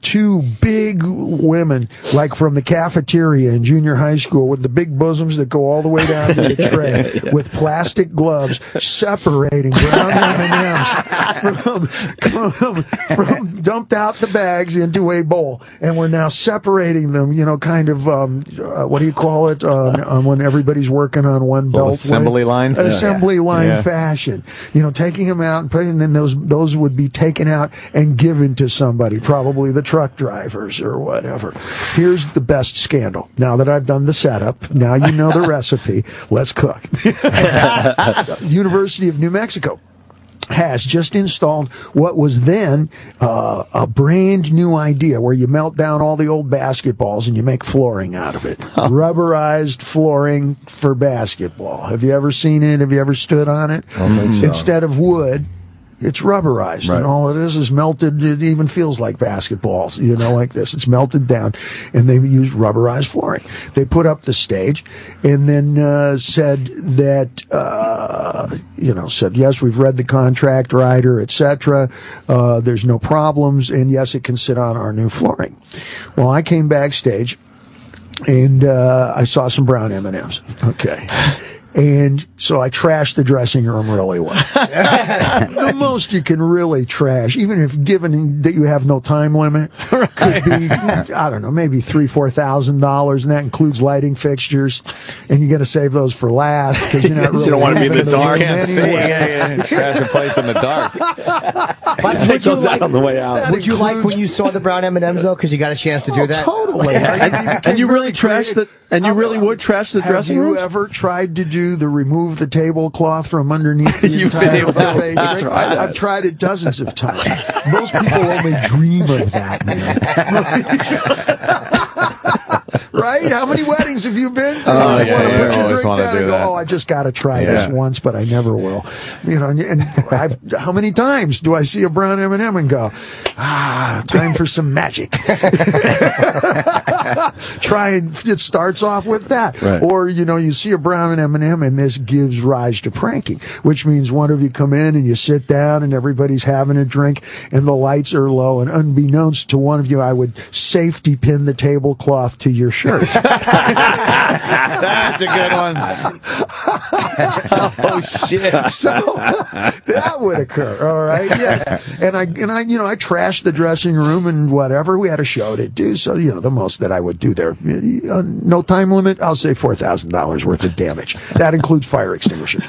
two big women, like from the cafeteria in junior high school, with the big bosoms that go all the way down to the tray, with plastic gloves separating brown M&Ms from dumped out the bags into a bowl, and we're now separating them. You know, kind of what do you call it when everybody's working on one belt? assembly line? An assembly line Yeah. fashion. You know, taking them out and putting, and then those would be taken out and given to somebody, probably the truck drivers or whatever. Here's the best scandal. Now that I've done the setup, now you know the recipe. Let's cook. University of New Mexico has just installed what was then a brand new idea where you melt down all the old basketballs and you make flooring out of it. Rubberized flooring for basketball. Have you ever seen it? Have you ever stood on it? I don't think so. Instead of wood, it's rubberized, Right. and all it is melted. It even feels like basketballs, you know, like this. It's melted down, and they used rubberized flooring. They put up the stage, and then said that, said, yes, we've read the contract, writer, etc. There's no problems, and yes, it can sit on our new flooring. Well, I came backstage, and I saw some brown M&Ms. Okay. And so I trashed the dressing room really well. The most you can really trash, even if given that you have no time limit, could be, I don't know, maybe $3,000-$4,000, and that includes lighting fixtures. And you got to save those for last because you're not really. You don't want to be in the having dark. room Can't see. anyway. Yeah. Trash a place in the dark. But Take those out on the way out. Would you like when you saw the brown M&Ms though, because you got a chance to do that? Totally. And you really trash the, and you really would trash the dressing Have room? you ever tried to do the remove the tablecloth from underneath the You've entire been able to buffet drink? try that. I've tried it dozens of times. Most people only dream of that, man. Right? How many weddings have you been to? Oh, You yeah, wanna yeah. put your Always drink wanna down do and go, that. oh, I just got to try Yeah. this once, but I never will. You know, and how many times do I see a brown M&M and go, time for some magic. Try and it starts off with that. Right. Or, you know, you see a brown M&M and this gives rise to pranking, which means one of you come in and you sit down and everybody's having a drink and the lights are low, and unbeknownst to one of you, I would safety pin the tablecloth to your shirt. That's a good one. Oh shit! So that would occur, all right? Yes, and I, you know, I trashed the dressing room and whatever. We had a show to do, so you know, the most that I would do there, no time limit. I'll say $4,000 worth of damage. That includes fire extinguishers.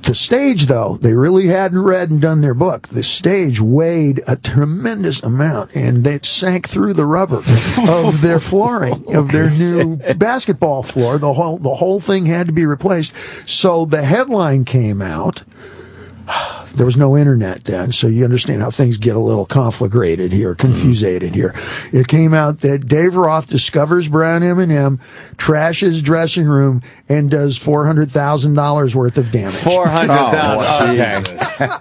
The stage, though, they really hadn't read and done their book. The stage weighed a tremendous amount, and it sank through the rubber of their flooring, of their new basketball floor. The whole thing had to be replaced. So the headline came out. There was no internet then, so you understand how things get a little conflagrated here, confusated here. It came out that Dave Roth discovers brown M&M, trashes dressing room, and does $400,000 worth of damage. $400,000. Okay.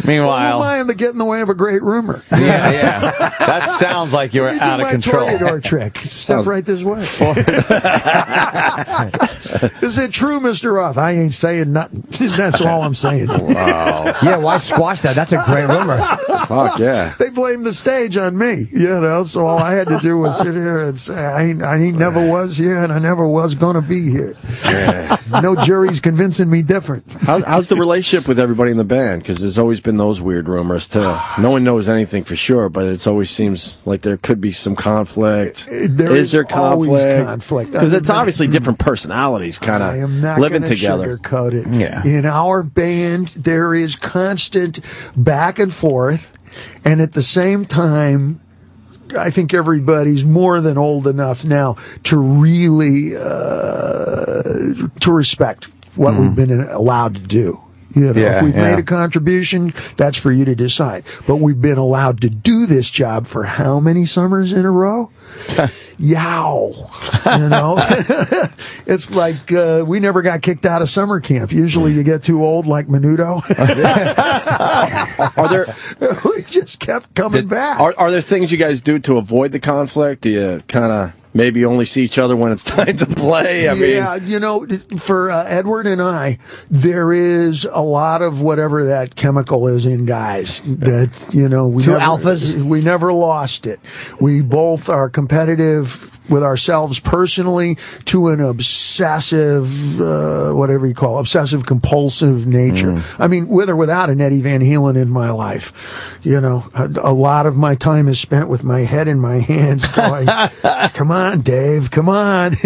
Meanwhile, Why am I getting in the way of a great rumor? yeah. That sounds like you were You out do of my control. Toreador trick. Step right this way. Is it true, Mr. Roth? I ain't saying nothing. That's all I'm saying. Wow. Yeah, why squash that? That's a great rumor. Fuck yeah. They blamed the stage on me, you know, so all I had to do was sit here and say, I ain't never was here and I never was going to be here. Yeah. No jury's convincing me different. How's the relationship with everybody in the band? Because there's always been those weird rumors, too. No one knows anything for sure, but it always seems like there could be some conflict. Is there always conflict. Because it's obviously different personalities kind I am of not living gonna together. sugarcoat it. Yeah. In our band, there is constant back and forth, and at the same time, I think everybody's more than old enough now to really to respect what we've been allowed to do. If we've made a contribution, that's for you to decide. But we've been allowed to do this job for how many summers in a row? Yow. It's like we never got kicked out of summer camp. Usually you get too old like Menudo. We just kept coming back. Are there things you guys do to avoid the conflict? Do you kind of maybe only see each other when it's time to play? I mean, for Edward and I, there is a lot of whatever that chemical is in guys. That alphas. We never lost it. We both are competitive with ourselves personally to an obsessive, obsessive compulsive nature. I mean, with or without an Eddie Van Halen in my life, a lot of my time is spent with my head in my hands going, come on, Dave, come on,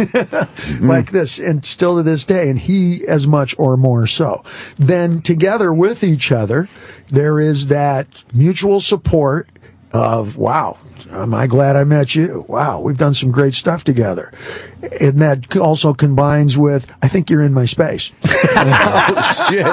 like this, and still to this day, and he as much or more so. Then together with each other, there is that mutual support of, wow, am I glad I met you? Wow, we've done some great stuff together. And that also combines with, I think you're in my space. Oh, shit.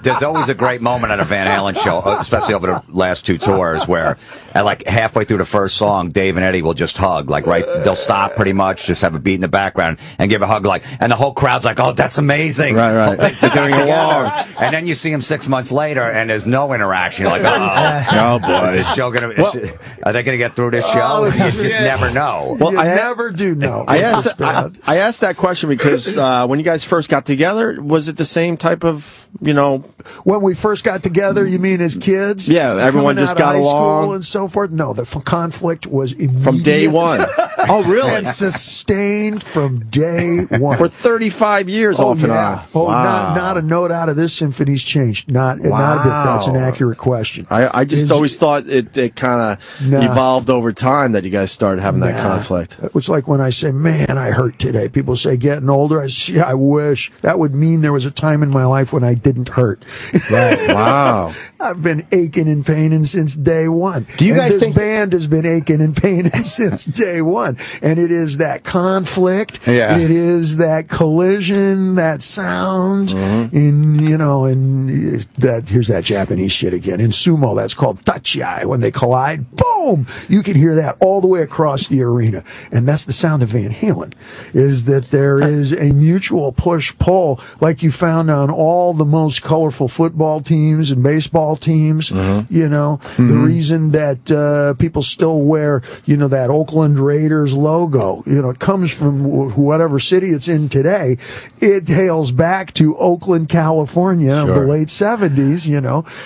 There's always a great moment at a Van Halen show, especially over the last two tours, where at like halfway through the first song, Dave and Eddie will just hug, like they'll stop pretty much, just have a beat in the background and give a hug, and the whole crowd's like, oh, that's amazing. Right. They're getting along. And then you see them 6 months later and there's no interaction. You're like, oh boy, is this show are they going to get through this show? You just never know. Well, I never do know. I asked that question because when you guys first got together, was it the same type of, When we first got together, you mean as kids? Yeah, everyone just got along and so forth. No, the conflict was immediate. From day one. Oh, really? And sustained from day one. For 35 years off and on. Oh, wow. not a note out of this symphony's changed. Not a bit. That's an accurate question. I just always thought it kind of evolved over time that you guys started having that conflict. It's like when I say, man, I hurt today. People say, getting older. I say, I wish. That would mean there was a time in my life when I didn't hurt. Right. Wow. I've been aching and paining since day one. Do you guys think this band has been aching and paining since day one? And it is that conflict. Yeah. It is that collision, that sound. And here's that Japanese shit again. In sumo, that's called tachiai. When they collide, boom! You can hear that all the way across the arena. And that's the sound of Van Halen, is that there is a mutual push-pull like you found on all the most colorful football teams and baseball teams. The reason that people still wear, that Oakland Raiders logo, it comes from whatever city it's in today. It hails back to Oakland, California of the late 70s,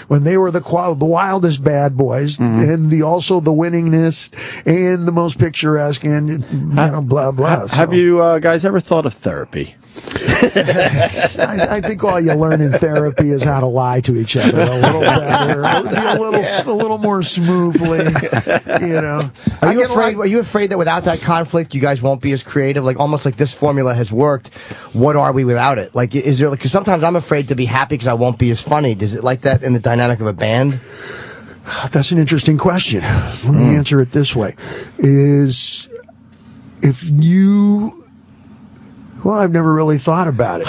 when they were the wildest bad boys and also the winningest and the most picturesque and blah, blah. Have you guys ever thought of therapy? I think all you learn in therapy is how to lie to each other a little better, a little more smoothly. Are you afraid that without that conflict, you guys won't be as creative? Like almost like this formula has worked. What are we without it? Like, is there? Because sometimes I'm afraid to be happy because I won't be as funny. Does it like that in the dynamic of a band? That's an interesting question. Let me answer it this way: Well, I've never really thought about it.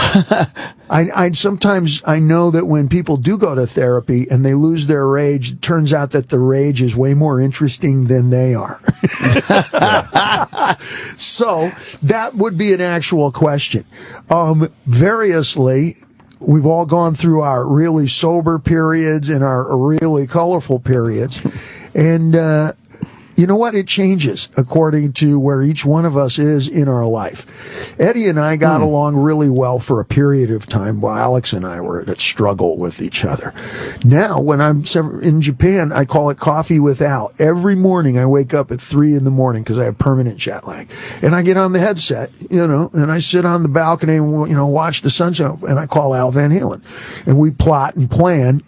I sometimes know that when people do go to therapy and they lose their rage, it turns out that the rage is way more interesting than they are. So that would be an actual question. Variously, we've all gone through our really sober periods and our really colorful periods. And, you know what? It changes according to where each one of us is in our life. Eddie and I got along really well for a period of time while Alex and I were at struggle with each other. Now, when I'm in Japan, I call it coffee with Al. Every morning I wake up at 3 in the morning because I have permanent jet lag. And I get on the headset, and I sit on the balcony and, watch the sunset, and I call Al Van Halen. And we plot and plan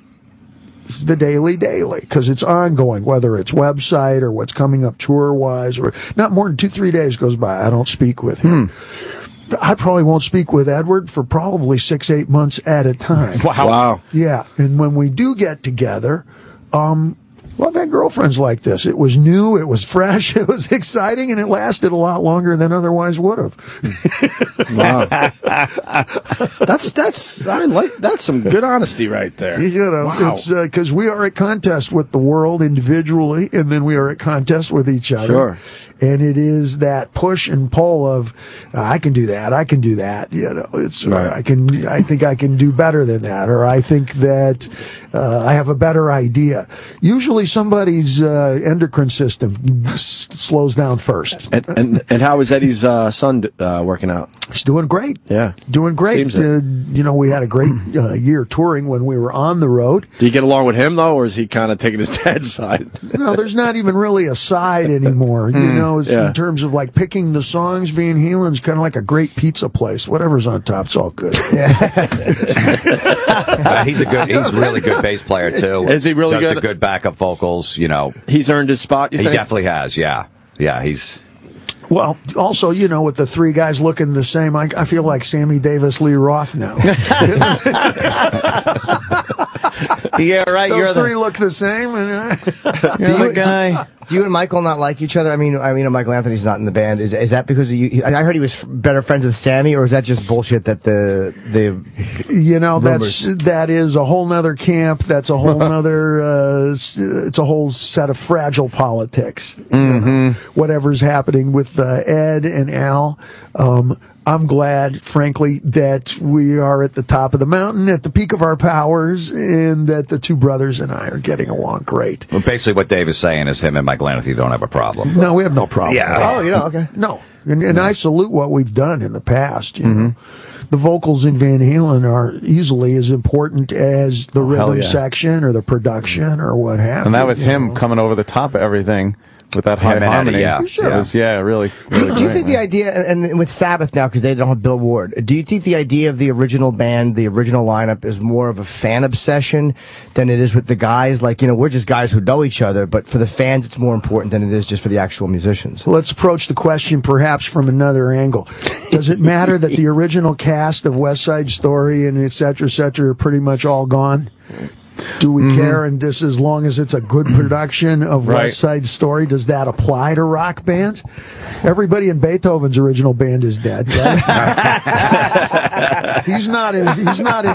the daily, because it's ongoing, whether it's website or what's coming up tour-wise, or not more than 2-3 days goes by. I don't speak with him. I probably won't speak with Edward for probably 6-8 months at a time. Wow. Yeah, and when we do get together, Well, I've had girlfriends like this. It was new, it was fresh, it was exciting, and it lasted a lot longer than otherwise would have. Wow. That's some good honesty right there. Wow. It's because we are at contest with the world individually, and then we are at contest with each other. Sure. And it is that push and pull of I can do that, it's right. I think I can do better than that, or I think that I have a better idea. Usually somebody's endocrine system slows down first. And how is Eddie's son working out? He's doing great. Yeah. Doing great. Seems We had a great year touring when we were on the road. Do you get along with him, though, or is he kind of taking his dad's side? No, there's not even really a side anymore. In terms of like picking the songs, Van Halen's kind of like a great pizza place. Whatever's on top's all good. He's really good bass player too. Is he really Does good? the good backup vocals, He's earned his spot, you He think? definitely has, yeah. Yeah, he's... Well, also, with the three guys looking the same, I feel like Sammy Davis, Lee Roth now. Yeah, right. Those three look the same. You're the guy. Do you and Michael not like each other? I mean, Michael Anthony's not in the band. Is that because of you? I heard he was better friends with Sammy, or is that just bullshit that the that is a whole nother camp. That's a whole nother. It's a whole set of fragile politics. Whatever's happening with Ed and Al. I'm glad, frankly, that we are at the top of the mountain, at the peak of our powers, and that the two brothers and I are getting along great. Well, basically what Dave is saying is him and Michael Anthony don't have a problem. No, we have no problem. Yeah. Oh, okay. No. And I salute what we've done in the past. The vocals in Van Halen are easily as important as the rhythm section or the production or what have you. And that was him coming over the top of everything. With that high harmony, Eddie, It was, really Do you great, think the idea, and with Sabbath now, because they don't have Bill Ward, do you think the idea of the original band, the original lineup, is more of a fan obsession than it is with the guys? Like, we're just guys who know each other, but for the fans, it's more important than it is just for the actual musicians. Let's approach the question perhaps from another angle. Does it matter that the original cast of West Side Story and et cetera, are pretty much all gone? Do we care? And this, as long as it's a good production of West Side Story, does that apply to rock bands? Everybody in Beethoven's original band is dead. Right? He's not in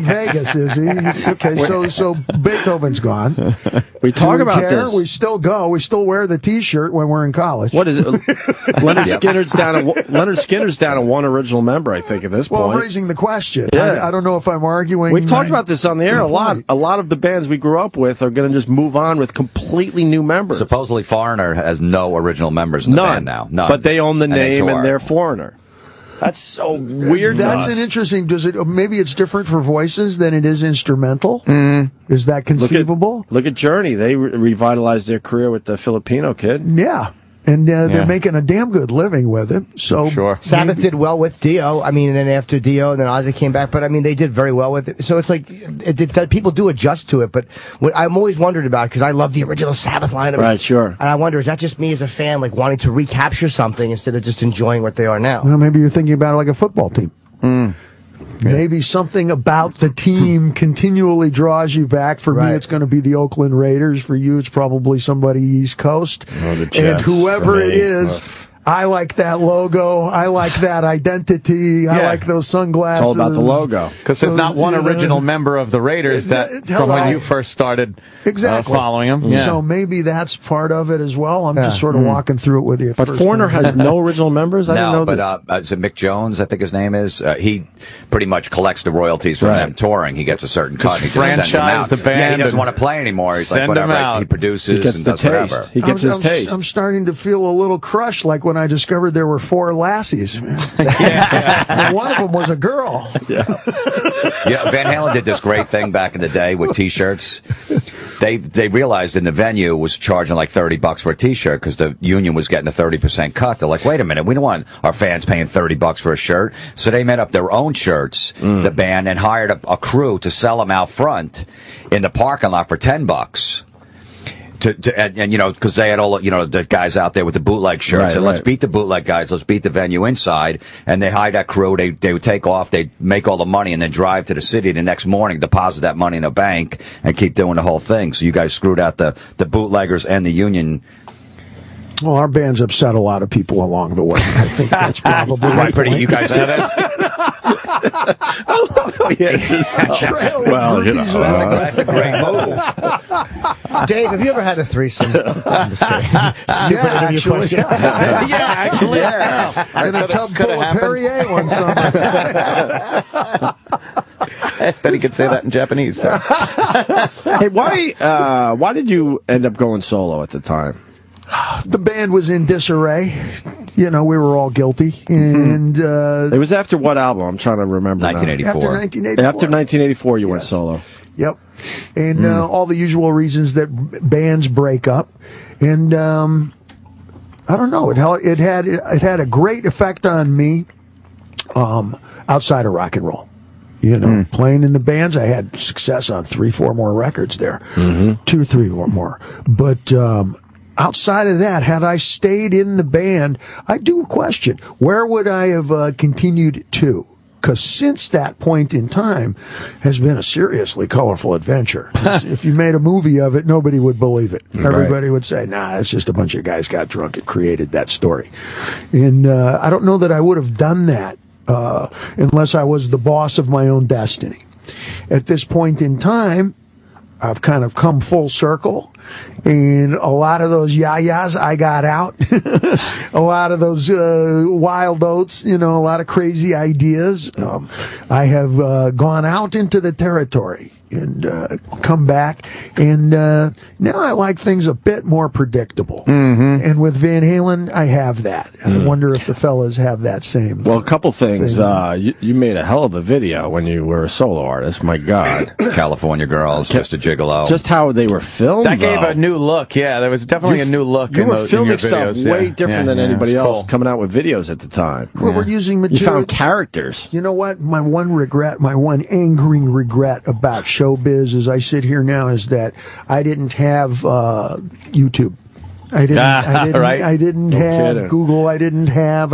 Vegas, is he? Okay, so Beethoven's gone. We talk about this. We still go. We still wear the T-shirt when we're in college. What is it? Leonard Skinner's down to one original member, I think, at this point. Well, I'm raising the question. Yeah. I don't know if I'm arguing. We've talked about this on the air a lot. A lot of the bands we grew up with are going to just move on with completely new members. Supposedly Foreigner has no original members in the band now. None. But they own the name they and they're Foreigner. That's so weird. That's an interesting. Maybe it's different for voices than it is instrumental. Is that conceivable? Look at Journey. They revitalized their career with the Filipino kid. Yeah. And they're making a damn good living with it. So Sabbath did well with Dio. And then after Dio, and then Ozzy came back. But they did very well with it. So it's like people do adjust to it. But what I'm always wondered about, because I love the original Sabbath lineup. Right, sure. And I wonder, is that just me as a fan, like wanting to recapture something instead of just enjoying what they are now? Well, maybe you're thinking about it like a football team. Maybe something about the team continually draws you back. For me, it's going to be the Oakland Raiders. For you, it's probably somebody East Coast. The Jets. And whoever it is, I like that logo. I like that identity. I like those sunglasses. It's all about the logo. Because there's not one original member of the Raiders from when you first started following them. Yeah. So maybe that's part of it as well. I'm just sort of walking through it with you. But Foreigner has no original members? I didn't know this. Is it Mick Jones, I think his name is? He pretty much collects the royalties from them touring. He gets a certain cut. He franchise the band. Yeah, he doesn't want to play anymore. He's like, whatever. He produces and does whatever. He gets his taste. I'm starting to feel a little crushed, like when I discovered there were 4 lassies. One of them was a girl. Yeah, Van Halen did this great thing back in the day with T-shirts. They realized in the venue was charging like $30 for a T-shirt because the union was getting a 30% cut. They're like, wait a minute, we don't want our fans paying $30 for a shirt. So they made up their own shirts, the band, and hired a crew to sell them out front in the parking lot for $10. and you know, because they had all, you know, the guys out there with the bootleg shirts. And let's beat the bootleg guys. Let's beat the venue inside. And they hired that crew. They would take off. They'd make all the money and then drive to the city the next morning, deposit that money in a bank, and keep doing the whole thing. So you guys screwed out the bootleggers and the union. Well, our band's upset a lot of people along the way. I think that's probably right. Pretty, you guys said it. Well, you know, that's a great move. Dave, have you ever had a threesome? I'm just kidding. Actually. And a tub full of Perrier one summer. I bet he could say that in Japanese. Hey, why did you end up going solo at the time? The band was in disarray. You know, we were all guilty. And it was after what album? I'm trying to remember. 1984. After 1984. After 1984, you went solo. Yep. And all the usual reasons that bands break up. And I don't know. It had a great effect on me outside of rock and roll. You know, playing in the bands, I had success on 3-4 more records there. 2 or 3 or more. But outside of that, had I stayed in the band, I do question, where would I have continued to? Because since that point in time has been a seriously colorful adventure. If you made a movie of it, nobody would believe it. Everybody would say, nah, it's just a bunch of guys got drunk and created that story. And I don't know that I would have done that unless I was the boss of my own destiny. At this point in time, I've kind of come full circle, and a lot of those yayas I got out, a lot of those wild oats, you know, a lot of crazy ideas. I have gone out into the territory and come back, and now I like things a bit more predictable. And with Van Halen, I have that. I wonder if the fellas have that same. Well, a couple things. You made a hell of a video when you were a solo artist. My God, California Girls, just a gigolo. Just how they were filmed. That gave a new look. Yeah, there was definitely a new look. You were filming stuff videos. way different than anybody else coming out with videos at the time. Well, we're using material. You found characters. You know what? My one angering regret about Showbiz as I sit here now is that I didn't have YouTube. I didn't have Google. I didn't have,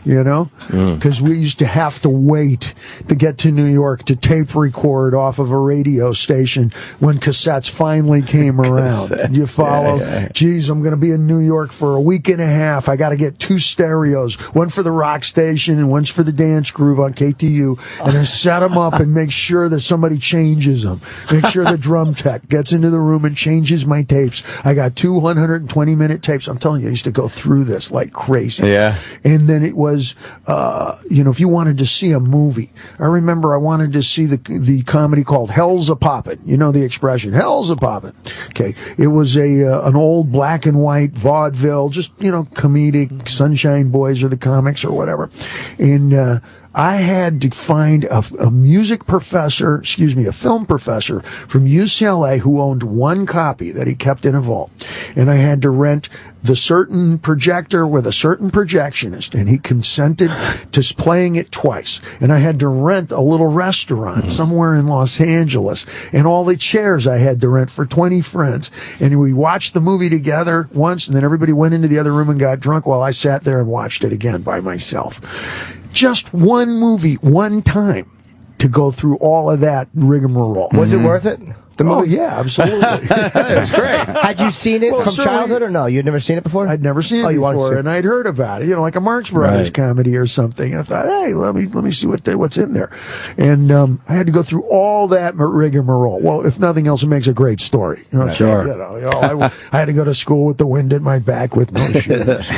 you know, because we used to have to wait to get to New York to tape record off of a radio station when cassettes finally came around. You follow? Yeah. Geez, I'm going to be in New York for a week and a half. I got to get 2 stereos, one for the rock station and one's for the dance groove on KTU, and then set them up and make sure that somebody changes them. Make sure the drum tech gets into the room and changes my tapes. I got 2 120-minute tapes. I'm telling you, I used to go through this like crazy. Yeah. And then it was, you know, if you wanted to see a movie, I remember I wanted to see the comedy called Hell's a Poppin'. You know the expression, Hell's a Poppin'. Okay. It was an old black and white vaudeville, just, you know, comedic, Sunshine Boys or the comics or whatever. And, I had to find a film professor from UCLA who owned 1 copy that he kept in a vault. And I had to rent the certain projector with a certain projectionist, and he consented to playing it twice. And I had to rent a little restaurant somewhere in Los Angeles, and all the chairs I had to rent for 20 friends. And we watched the movie together once, and then everybody went into the other room and got drunk while I sat there and watched it again by myself. Just 1 movie, 1 time to go through all of that rigmarole. Was it worth it? The movie? Oh, yeah, absolutely. It was great. Had you seen it from childhood or no? You'd never seen it before? I'd never seen it before, and I'd heard about it. You know, like a Marx Brothers comedy or something. And I thought, hey, let me see what's in there. And I had to go through all that rigmarole. Well, if nothing else, it makes a great story. You know, sure. I had to go to school with the wind at my back with no shoes.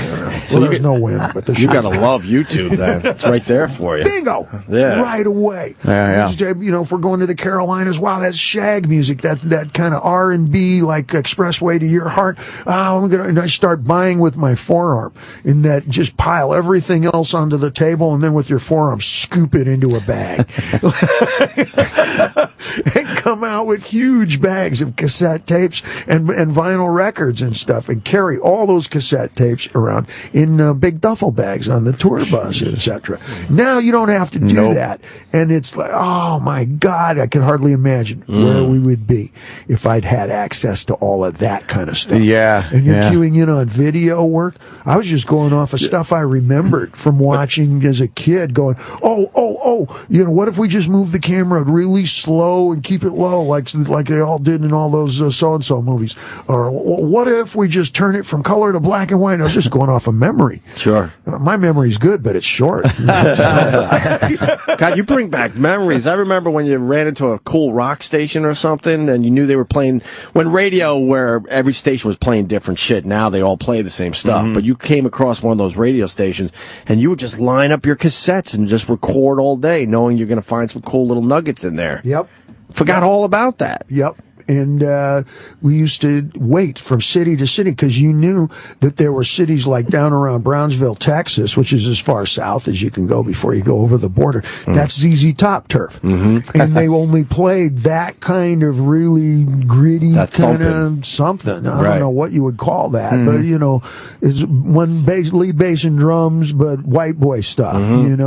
So there's no wind, but the shoes. You got to love YouTube then. It's right there for you. Bingo! Yeah. Right away. Yeah. You know, if we're going to the Carolinas, wow, that's shag music. That kind of R&B, like Expressway to Your Heart. And I start buying with my forearm, and that just pile everything else onto the table, and then with your forearm scoop it into a bag, and come out with huge bags of cassette tapes and vinyl records and stuff, and carry all those cassette tapes around in big duffel bags on the tour bus, etc. Now you don't have to do that, and it's like, oh my God, I can hardly imagine where we would would be if I'd had access to all of that kind of stuff. Yeah. And you're queuing in on video work. I was just going off of stuff I remembered from watching as a kid, going, what if we just move the camera really slow and keep it low, like they all did in all those so-and-so movies? Or what if we just turn it from color to black and white? I was just going off of memory. Sure. My memory's good, but it's short. God, you bring back memories. I remember when you ran into a cool rock station or something, and you knew they were playing, when radio, where every station was playing different shit, now they all play the same stuff, but you came across one of those radio stations, and you would just line up your cassettes and just record all day, knowing you're going to find some cool little nuggets in there. Yep. Forgot all about that. Yep. And we used to wait from city to city because you knew that there were cities like down around Brownsville, Texas, which is as far south as you can go before you go over the border. That's ZZ Top Turf. And they only played that kind of really gritty kind of something. I don't know what you would call that, but, it's one lead bass and drums, but white boy stuff, and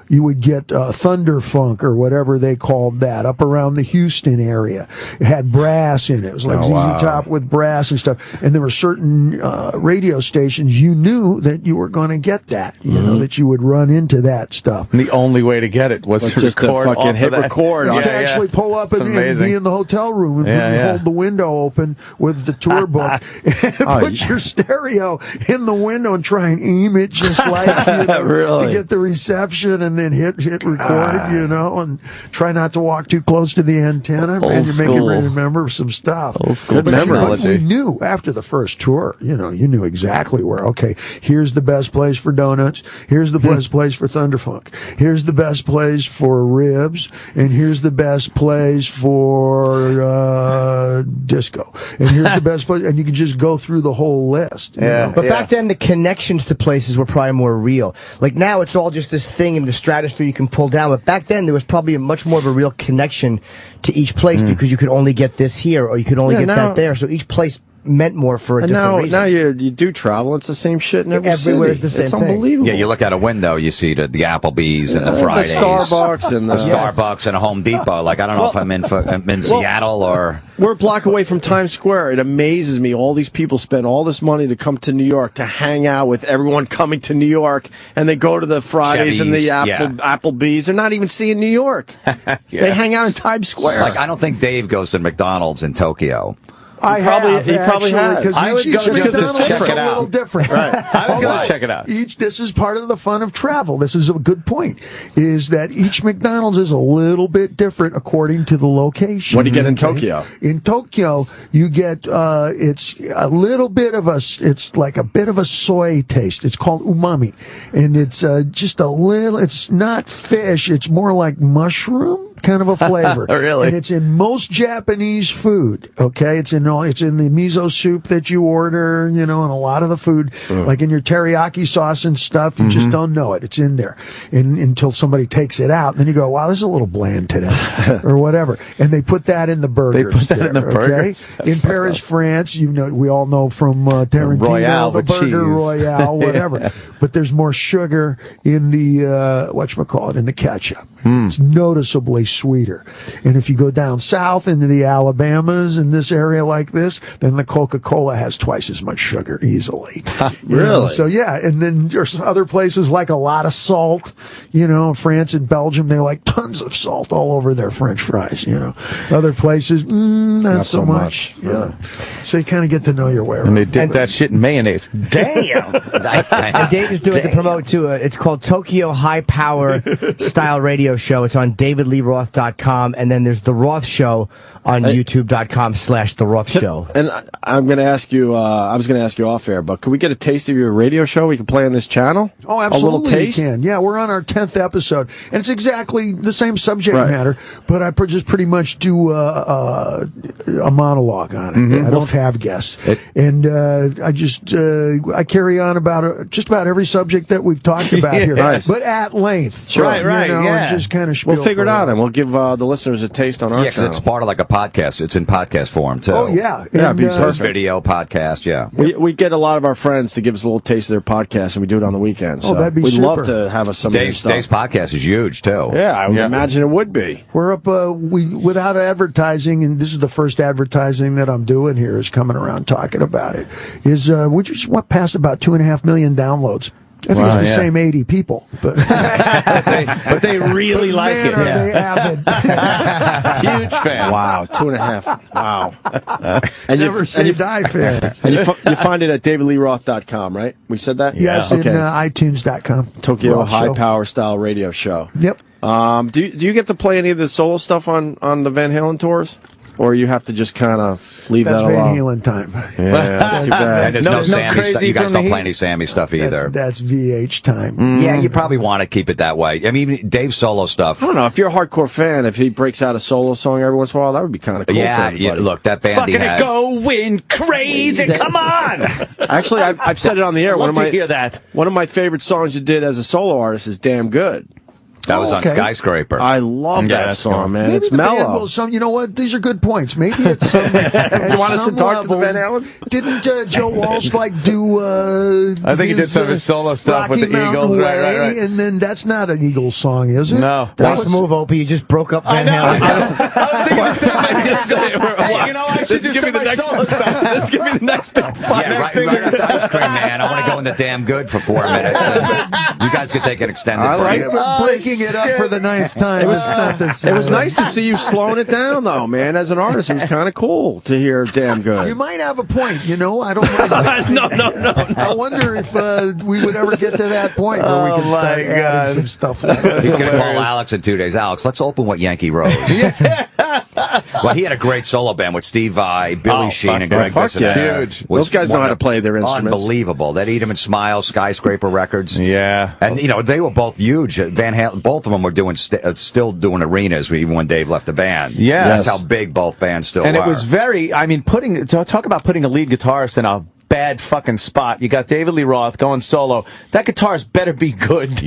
you would get Thunder Funk or whatever they called that up around the Houston area. It had brass in it. It was like ZZ Top with brass and stuff. And there were certain radio stations you knew that you were going to get that, that you would run into that stuff. And the only way to get it was to just record to fucking hit record. You to actually pull up and be in the hotel room and hold the window open with the tour book and put your stereo in the window and try and aim it just like, to get the reception, and then hit record, and try not to walk too close to the antenna. And you make you remember some stuff. Good memory. But we knew after the first tour, you knew exactly where, okay, here's the best place for donuts, here's the best place for Thunderfunk, here's the best place for ribs, and here's the best place for disco, and here's the best place, and you can just go through the whole list. But back then, the connections to places were probably more real. Like now, it's all just this thing in the stratosphere you can pull down. But back then, there was probably much more of a real connection to each place because you could only get this here or you could only get that there. So each place meant more for a different reason. Now you do travel. It's the same shit in every city. Everywhere is the same thing. It's unbelievable. Yeah, you look out a window, you see the Applebee's and the Fridays. The Starbucks and the Starbucks and a Home Depot. Like, I don't know if I'm in Seattle or... We're a block away from Times Square. It amazes me. All these people spend all this money to come to New York, to hang out with everyone coming to New York, and they go to the Fridays and the Applebee's. They're not even seeing New York. They hang out in Times Square. Like, I don't think Dave goes to McDonald's in Tokyo. He probably has. I would go just to check it out. A little different. Right. I would go check it out. This is part of the fun of travel. This is a good point, is that each McDonald's is a little bit different according to the location. What do you get in Tokyo? In Tokyo, you get, it's a little bit of it's like a bit of a soy taste. It's called umami. And it's just a little, it's not fish, it's more like mushroom kind of a flavor. Really? And it's in most Japanese food, okay? It's in the miso soup that you order, and a lot of the food, like in your teriyaki sauce and stuff, you just don't know it. It's in there. And until somebody takes it out, then you go, wow, this is a little bland today, or whatever. And they put that in the burgers. They put that in the burgers? Okay? In Paris, France, we all know from Tarantino, Royale, the burger cheese. Royale, whatever. But there's more sugar in the, in the ketchup. It's noticeably sweeter. And if you go down south into the Alabamas in this area like this, then the Coca-Cola has twice as much sugar easily. Really? So and then there's other places like a lot of salt. France and Belgium, they like tons of salt all over their French fries. Other places, not so much. Yeah. So you kind of get to know your way around. And they dip that shit in mayonnaise. Damn! And Dave is doing to promote too. It's called Tokyo High Power Style Radio Show. It's on DavidLeeRoth.com, and then there's the Roth Show on YouTube.com/The Roth Show. And I'm going to ask you, I was going to ask you off air, but can we get a taste of your radio show we can play on this channel? Oh, absolutely. A little taste? You can. Yeah, we're on our 10th episode, and it's exactly the same subject matter, but I just pretty much do a monologue on it. I don't have guests. And I carry on about just about every subject that we've talked about here, but at length. Sure. And just kind of spiel. We'll figure it out, and We'll give the listeners a taste on our because it's part of like a podcast. It's in podcast form, too. Oh, yeah. Yeah, First video, podcast, yeah. We get a lot of our friends to give us a little taste of their podcast, and we do it on the weekends. So that'd be we'd super. love to have some of their stuff. Dave's podcast is huge, too. Yeah, I would imagine it would be. We're up, without advertising, and this is the first advertising that I'm doing here, is coming around talking about it, is we just went past about 2.5 million downloads. I think it's the same 80 people, but they really like man, it. are they avid. Huge fan. Wow, 2.5. Wow. And Never say die fans. And you find it at davidleeroth.com, right? We said that? Yes, Okay. in iTunes.com. Tokyo Roth High Show. Power Style Radio Show. Yep. Do you get to play any of the solo stuff on the Van Halen tours? Or you have to just kind of leave That's that Van alone? Halen time. Yeah, that's too And bad. there's No no Sammy crazy stuff. You guys from don't the play Heat? any Sammy stuff either. That's VH time. Yeah, you probably want to keep it that way. I mean, Dave's solo stuff. I don't know. If you're a hardcore fan, if he breaks out a solo song every once in a while, that would be kind of cool for everybody. Look, that band he Fucking had. going crazy. Come on. Actually, I've said it on the air. Love to hear that. One of my favorite songs you did as a solo artist is Damn Good. That was on okay. Skyscraper. I love that that's song, cool. man. Maybe It's the band mellow. will you know what? These are good points. Maybe it's. You want us to talk to the Van Halens? Didn't Joe Walsh do? I think he did some of his solo stuff with Rocky the Mountain Eagles. Right. Way, And then that's not an Eagles song, is it? No. That's the move, Opie. You just broke up Van Halen. I was thinking the same thing. You know, I should do some of my solo stuff. Let's give me the next big fight. Yeah, right after Ice Cream Man. I want to go into Damn Good for 4 minutes. And you guys could take an extended break. Breaking it up for the 9th time. It's not the same. It was nice to see you slowing it down, though, man. As an artist, it was kind of cool to hear Damn Good. You might have a point, you know. I don't know. No. I wonder if we would ever get to that point where we Oh, can start my adding God. some stuff like that. He's going to call Alex in 2 days. Alex, let's open what Yankee Rose. Well, he had a great solo band with Steve Vai, Billy Sheen, and Greg fuck Bissonette. yeah. Huge. Was Those guys know how to play their instruments. Unbelievable. That Eat 'em and Smile, Skyscraper Records. Yeah. And, you know, they were both huge. Van Halen, both of them were doing still doing arenas even when Dave left the band. Yes. That's how big both bands still And were. it was very, I mean, talk about putting a lead guitarist in a bad fucking spot. You got David Lee Roth going solo. That guitarist better be good.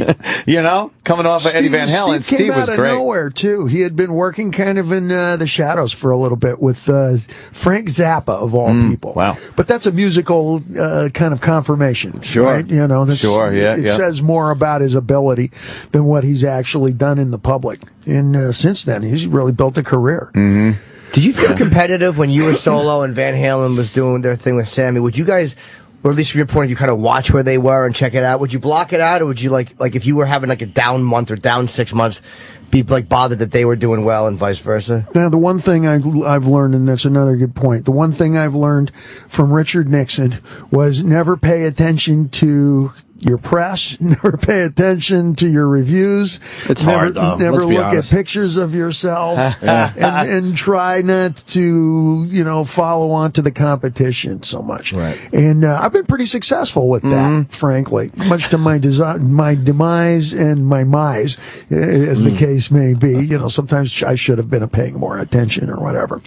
You know? Coming off of Eddie Van Halen. Steve came was out of great. nowhere, too. He had been working kind of in the shadows for a little bit with Frank Zappa, of all people. Wow. But that's a musical kind of confirmation. Sure. Right? You know, that's, Sure, yeah, it yeah. says more about his ability than what he's actually done in the public. And since then, he's really built a career. Mm-hmm. Did you feel competitive when you were solo and Van Halen was doing their thing with Sammy? Would you guys, or at least from your point of view, kind of watch where they were and check it out? Would you block it out, or would you like if you were having like a down month or down 6 months, be like bothered that they were doing well and vice versa? Now, the one thing I've learned, and that's another good point, the one thing I've learned from Richard Nixon was never pay attention to your press, never pay attention to your reviews. It's never, hard, though. Never Let's be look honest. at pictures of yourself and try not to, follow on to the competition so much. Right. And I've been pretty successful with that, frankly, much to my demise and my mise, as the case may be. Sometimes I should have been paying more attention or whatever.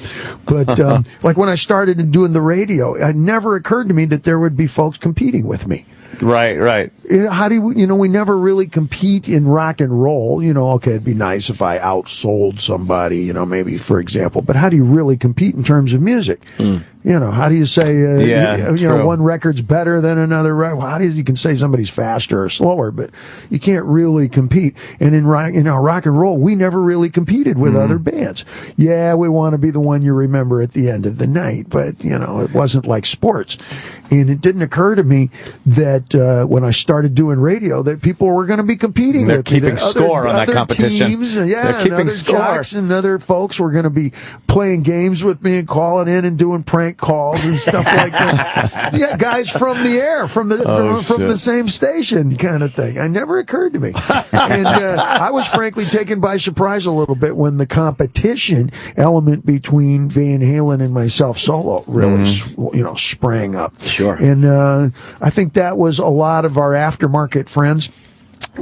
But like when I started doing the radio, it never occurred to me that there would be folks competing with me. Right. How do we never really compete in rock and roll. Okay, it'd be nice if I outsold somebody, maybe for example, but how do you really compete in terms of music? How do you say, one record's better than another record? How do you can say somebody's faster or slower, but you can't really compete. And in rock and roll, we never really competed with other bands. Yeah, we want to be the one you remember at the end of the night, but, it wasn't like sports. And it didn't occur to me that when I started doing radio, that people were going to be competing They're with keeping score on that other competition. Teams, They're and keeping other score. jocks and other folks were going to be playing games with me and calling in and doing prank calls and stuff like that. Yeah, guys from the air, from the same station, kind of thing. It never occurred to me, and I was frankly taken by surprise a little bit when the competition element between Van Halen and myself solo really, sprang up. Sure. And I think that was a lot of our aftermarket friends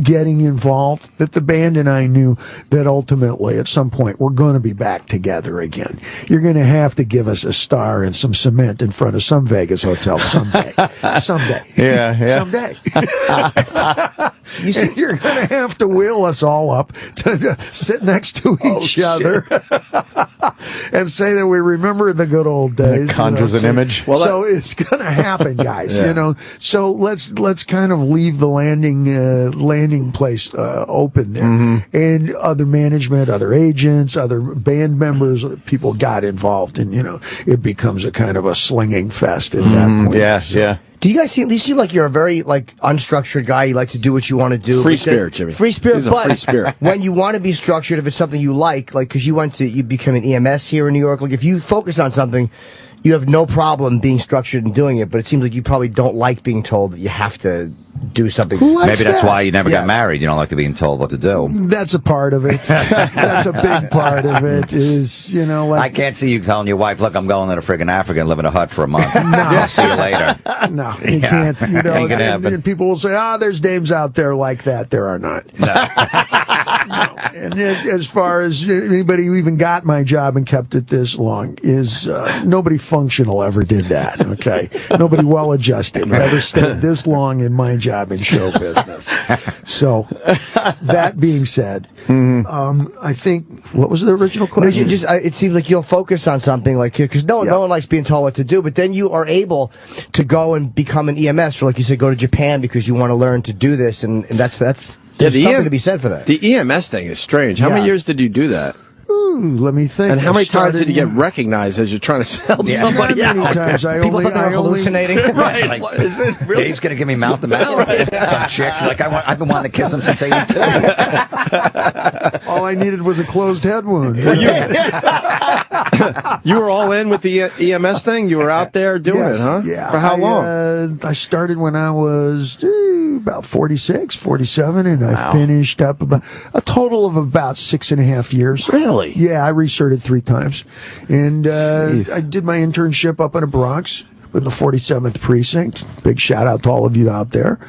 getting involved, that the band and I knew that ultimately at some point we're going to be back together again. You're going to have to give us a star and some cement in front of some Vegas hotel someday. Someday. Yeah. Someday. And you're going to have to wheel us all up to sit next to each other and say that we remember the good old days. It conjures an image. Well, so it's going to happen, guys. You know. So let's kind of leave the landing place open there, and other management, other agents, other band members, people got involved, and it becomes a kind of a slinging fest at that point. Yeah. Do you guys seem like you're a very unstructured guy? You like to do what you want to do. Free spirit, Jimmy. Free spirit. He's a free spirit. When you want to be structured, if it's something you like because you became an EMS here in New York, if you focus on something, you have no problem being structured and doing it. But it seems like you probably don't like being told that you have to do something. Maybe that's why you never got married. You don't like to being told what to do. That's a part of it. That's a big part of it. Is I can't see you telling your wife, "Look, I'm going to friggin' Africa and live in a hut for a month. No. See you later." No, you can't. Ain't gonna happen. And people will say, there's dames out there like that. There are not. No. No. And as far as anybody who even got my job and kept it this long is nobody functional ever did that. Okay, nobody well-adjusted ever stayed this long in my job in show business. So that being said, I think what was the original question? It seems like you'll focus on something because no one likes being told what to do, but then you are able to go and become an EMS, or like you said, go to Japan because you want to learn to do this, and that's there's something to be said for that. The EMS thing is strange. How many years did you do that? Let me think. And how many times did you get recognized as you're trying to sell somebody out? Many times. People thought they were hallucinating. Right. Like, what is it really? Dave's going to give me mouth to mouth. Some chicks like I've been wanting to kiss him since 82. All I needed was a closed head wound. You were all in with the EMS thing? You were out there doing it, huh? Yeah. For how long? I started when I was about 46, 47, and I finished up about a total of about 6.5 years. Really? Yeah, I recerted 3 times. And I did my internship up in the Bronx, in the 47th Precinct. Big shout out to all of you out there.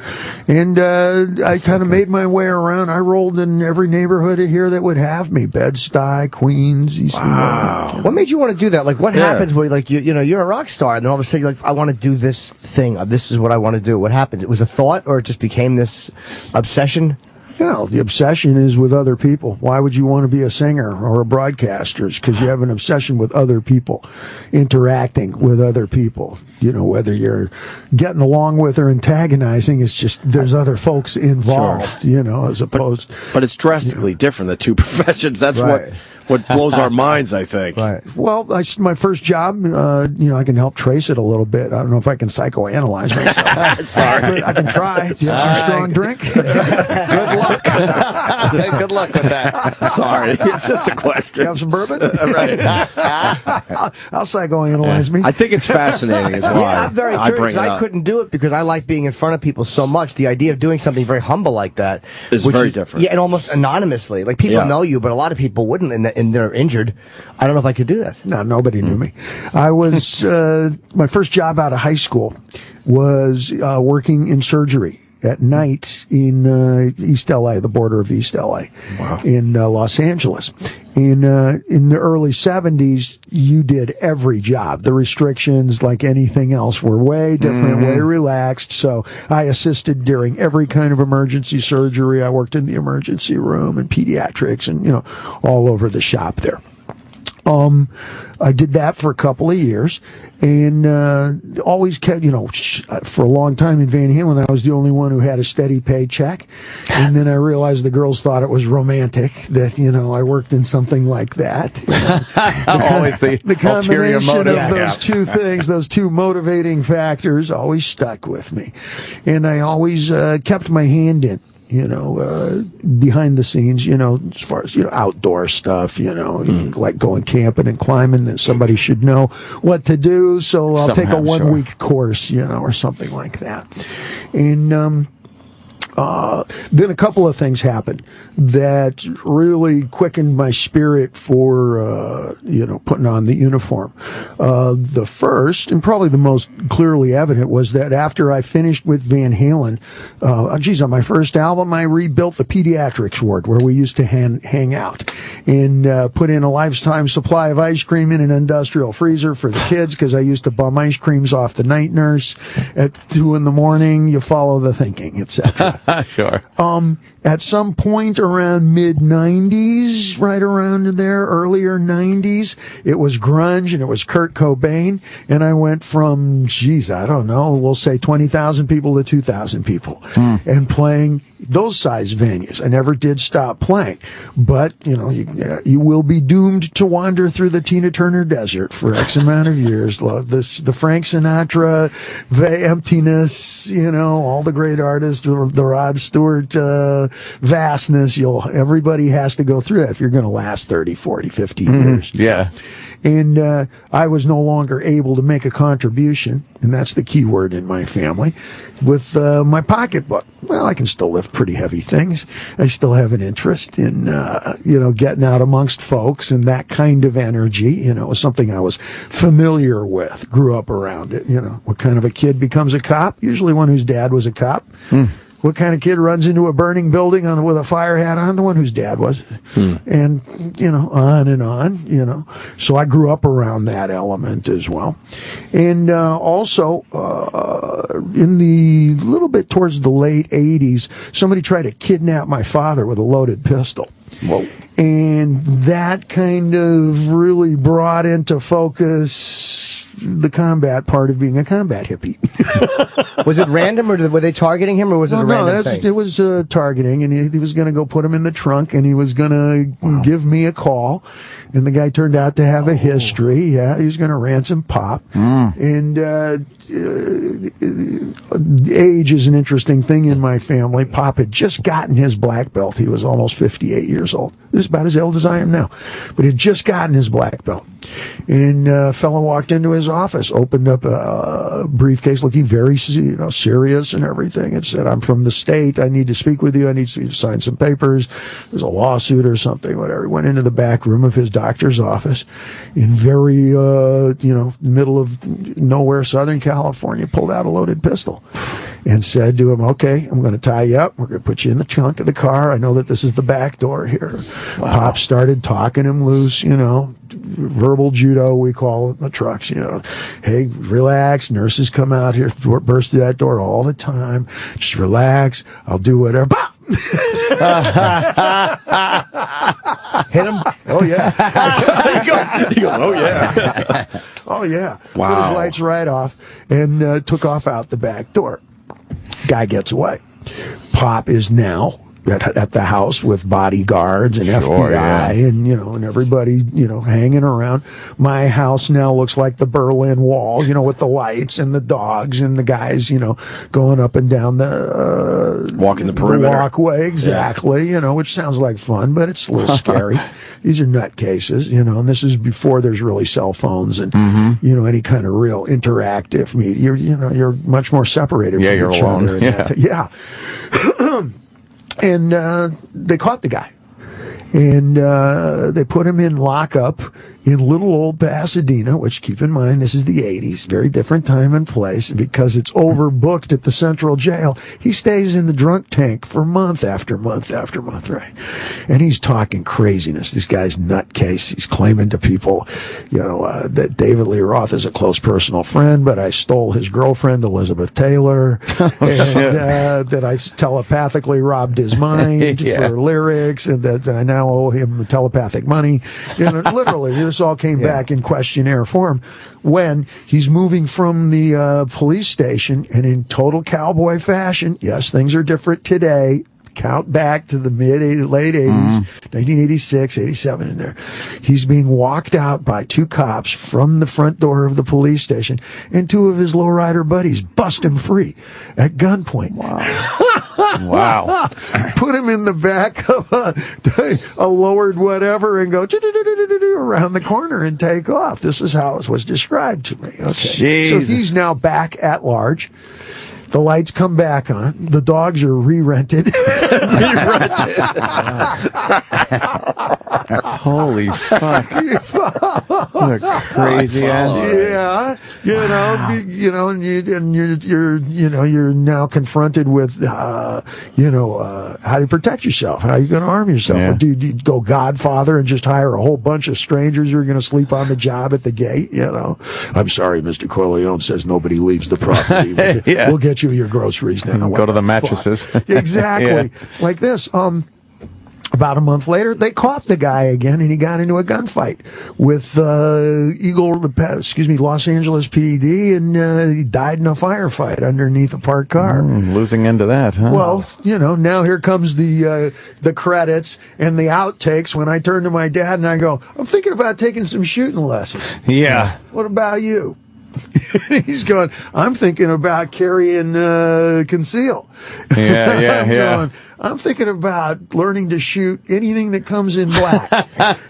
And I kind of made my way around. I rolled in every neighborhood here that would have me. Bed-Stuy, Queens, East New York. What made you want to do that? What happens where you're a rock star, and then all of a sudden you're like, I want to do this thing. This is what I want to do. What happened? It was a thought, or it just became this obsession? Yeah, the obsession is with other people. Why would you want to be a singer or a broadcaster? It's because you have an obsession with other people, interacting with other people. Whether you're getting along with or antagonizing, it's just there's other folks involved, as opposed. But it's drastically different, the two professions. That's what blows our minds, I think. Right. Well, my first job, I can help trace it a little bit. I don't know if I can psychoanalyze myself. Sorry. I can try. Do you have some strong drink? Good luck. Good luck with that. Sorry. It's just a question. You have some bourbon? Right. I'll psychoanalyze me. I think it's fascinating is why I'm very I curious. bring it I up. couldn't do it because I like being in front of people so much. The idea of doing something very humble like that is very different. Yeah, and almost anonymously. People know you, but a lot of people wouldn't, and they're injured. I don't know if I could do that. No, nobody knew me. I was my first job out of high school was working in surgery at night in East LA, the border of East LA, in Los Angeles. In the early 70s, you did every job. The restrictions, like anything else, were way different, way relaxed. So I assisted during every kind of emergency surgery. I worked in the emergency room and pediatrics and, all over the shop there. I did that for a couple of years, and always kept, for a long time in Van Halen, I was the only one who had a steady paycheck. And then I realized the girls thought it was romantic that, I worked in something like that. Always the ulterior combination motive. of those two things, those two motivating factors, always stuck with me. And I always kept my hand in. Behind the scenes, as far as, outdoor stuff, like going camping and climbing, then somebody should know what to do. So I'll take a 1 week course, or something like that. And, Then a couple of things happened that really quickened my spirit for, putting on the uniform. The first, and probably the most clearly evident, was that after I finished with Van Halen, on my first album, I rebuilt the pediatrics ward where we used to hang out, and put in a lifetime supply of ice cream in an industrial freezer for the kids, because I used to bum ice creams off the night nurse at 2 a.m. You follow the thinking, etc. Sure. At some point around mid-90s, right around there, earlier 90s, it was grunge and it was Kurt Cobain, and I went from, we'll say 20,000 people to 2,000 people, and playing those size venues. I never did stop playing, but, you will be doomed to wander through the Tina Turner desert for X amount of years. Love this, the Frank Sinatra, the emptiness, all the great artists, the Rod Stewart, vastness. Everybody has to go through that if you're going to last 30, 40, 50 years. Yeah. And I was no longer able to make a contribution, and that's the key word in my family, with my pocketbook. Well, I can still lift pretty heavy things. I still have an interest in, getting out amongst folks, and that kind of energy, was something I was familiar with, grew up around it. What kind of a kid becomes a cop? Usually one whose dad was a cop. What kind of kid runs into a burning building with a fire hat on? The one whose dad was. And, on and on, So I grew up around that element as well. And also, in the little bit towards the late 80s, somebody tried to kidnap my father with a loaded pistol. Whoa. And that kind of really brought into focus the combat part of being a combat hippie. Was it random, or were they targeting him, or was it a random thing? It was targeting, and he was going to go put him in the trunk, and he was going to give me a call, and the guy turned out to have a history. Yeah, he was going to ransom Pop, and age is an interesting thing in my family. Pop had just gotten his black belt. He was almost 58 years old. He was about as old as I am now, but he had just gotten his black belt. And a fellow walked into his office, opened up a briefcase looking very serious and everything, and said, "I'm from the state. I need to speak with you. I need you to sign some papers. There's a lawsuit or something," whatever. He went into the back room of his doctor's office in very, middle of nowhere, Southern California, pulled out a loaded pistol and said to him, "Okay, I'm going to tie you up. We're going to put you in the trunk of the car. I know that this is the back door here." Wow. Pop started talking him loose, verbal judo, we call it in the trucks, "Hey, relax. Nurses come out here, burst through that door all the time. Just relax. I'll do whatever." Hit him. Oh, yeah. he goes, "Oh, yeah." Oh, yeah. Wow. Put his lights right off and took off out the back door. Guy gets away. Pop is now at the house with bodyguards and FBI and everybody, hanging around. My house now looks like the Berlin Wall, with the lights and the dogs and the guys, going up and down the walking the perimeter, the walkway, exactly, which sounds like fun, but it's a little scary. These are nutcases, and this is before there's really cell phones and, any kind of real interactive media. You're much more separated from you're each alone. other. Yeah. And they caught the guy. And they put him in lockup in little old Pasadena, which, keep in mind, this is the 80s, very different time and place, because it's overbooked at the Central Jail. He stays in the drunk tank for month after month after month, right? And he's talking craziness. This guy's nutcase. He's claiming to people, that David Lee Roth is a close personal friend, but I stole his girlfriend, Elizabeth Taylor, and that I telepathically robbed his mind for lyrics, and that I now owe him telepathic money. Literally, this all came back in questionnaire form when he's moving from the police station, and in total cowboy fashion, yes, things are different today. Count back to the late 80s, 1986, 87 in there. He's being walked out by two cops from the front door of the police station, and two of his lowrider buddies bust him free at gunpoint. Wow. Put him in the back of a lowered whatever and go around the corner and take off. This is how it was described to me. Okay. Jesus. So he's now back at large. The lights come back on. The dogs are re-rented. Holy fuck! What a crazy ass. Yeah, you're now confronted with, how do you protect yourself? How are you going to arm yourself? Yeah. Or do you go Godfather and just hire a whole bunch of strangers who are going to sleep on the job at the gate? I'm sorry, Mr. Corleone says nobody leaves the property. We'll get you your groceries now. Go to the mattresses. Exactly. Like this. About a month later, they caught the guy again, and he got into a gunfight with Los Angeles PD, and he died in a firefight underneath a parked car. Losing into that, huh? Well, now here comes the credits and the outtakes when I turn to my dad and I go, I'm thinking about taking some shooting lessons. Yeah. What about you? He's going, I'm thinking about carrying conceal. Yeah. I'm thinking about learning to shoot anything that comes in black.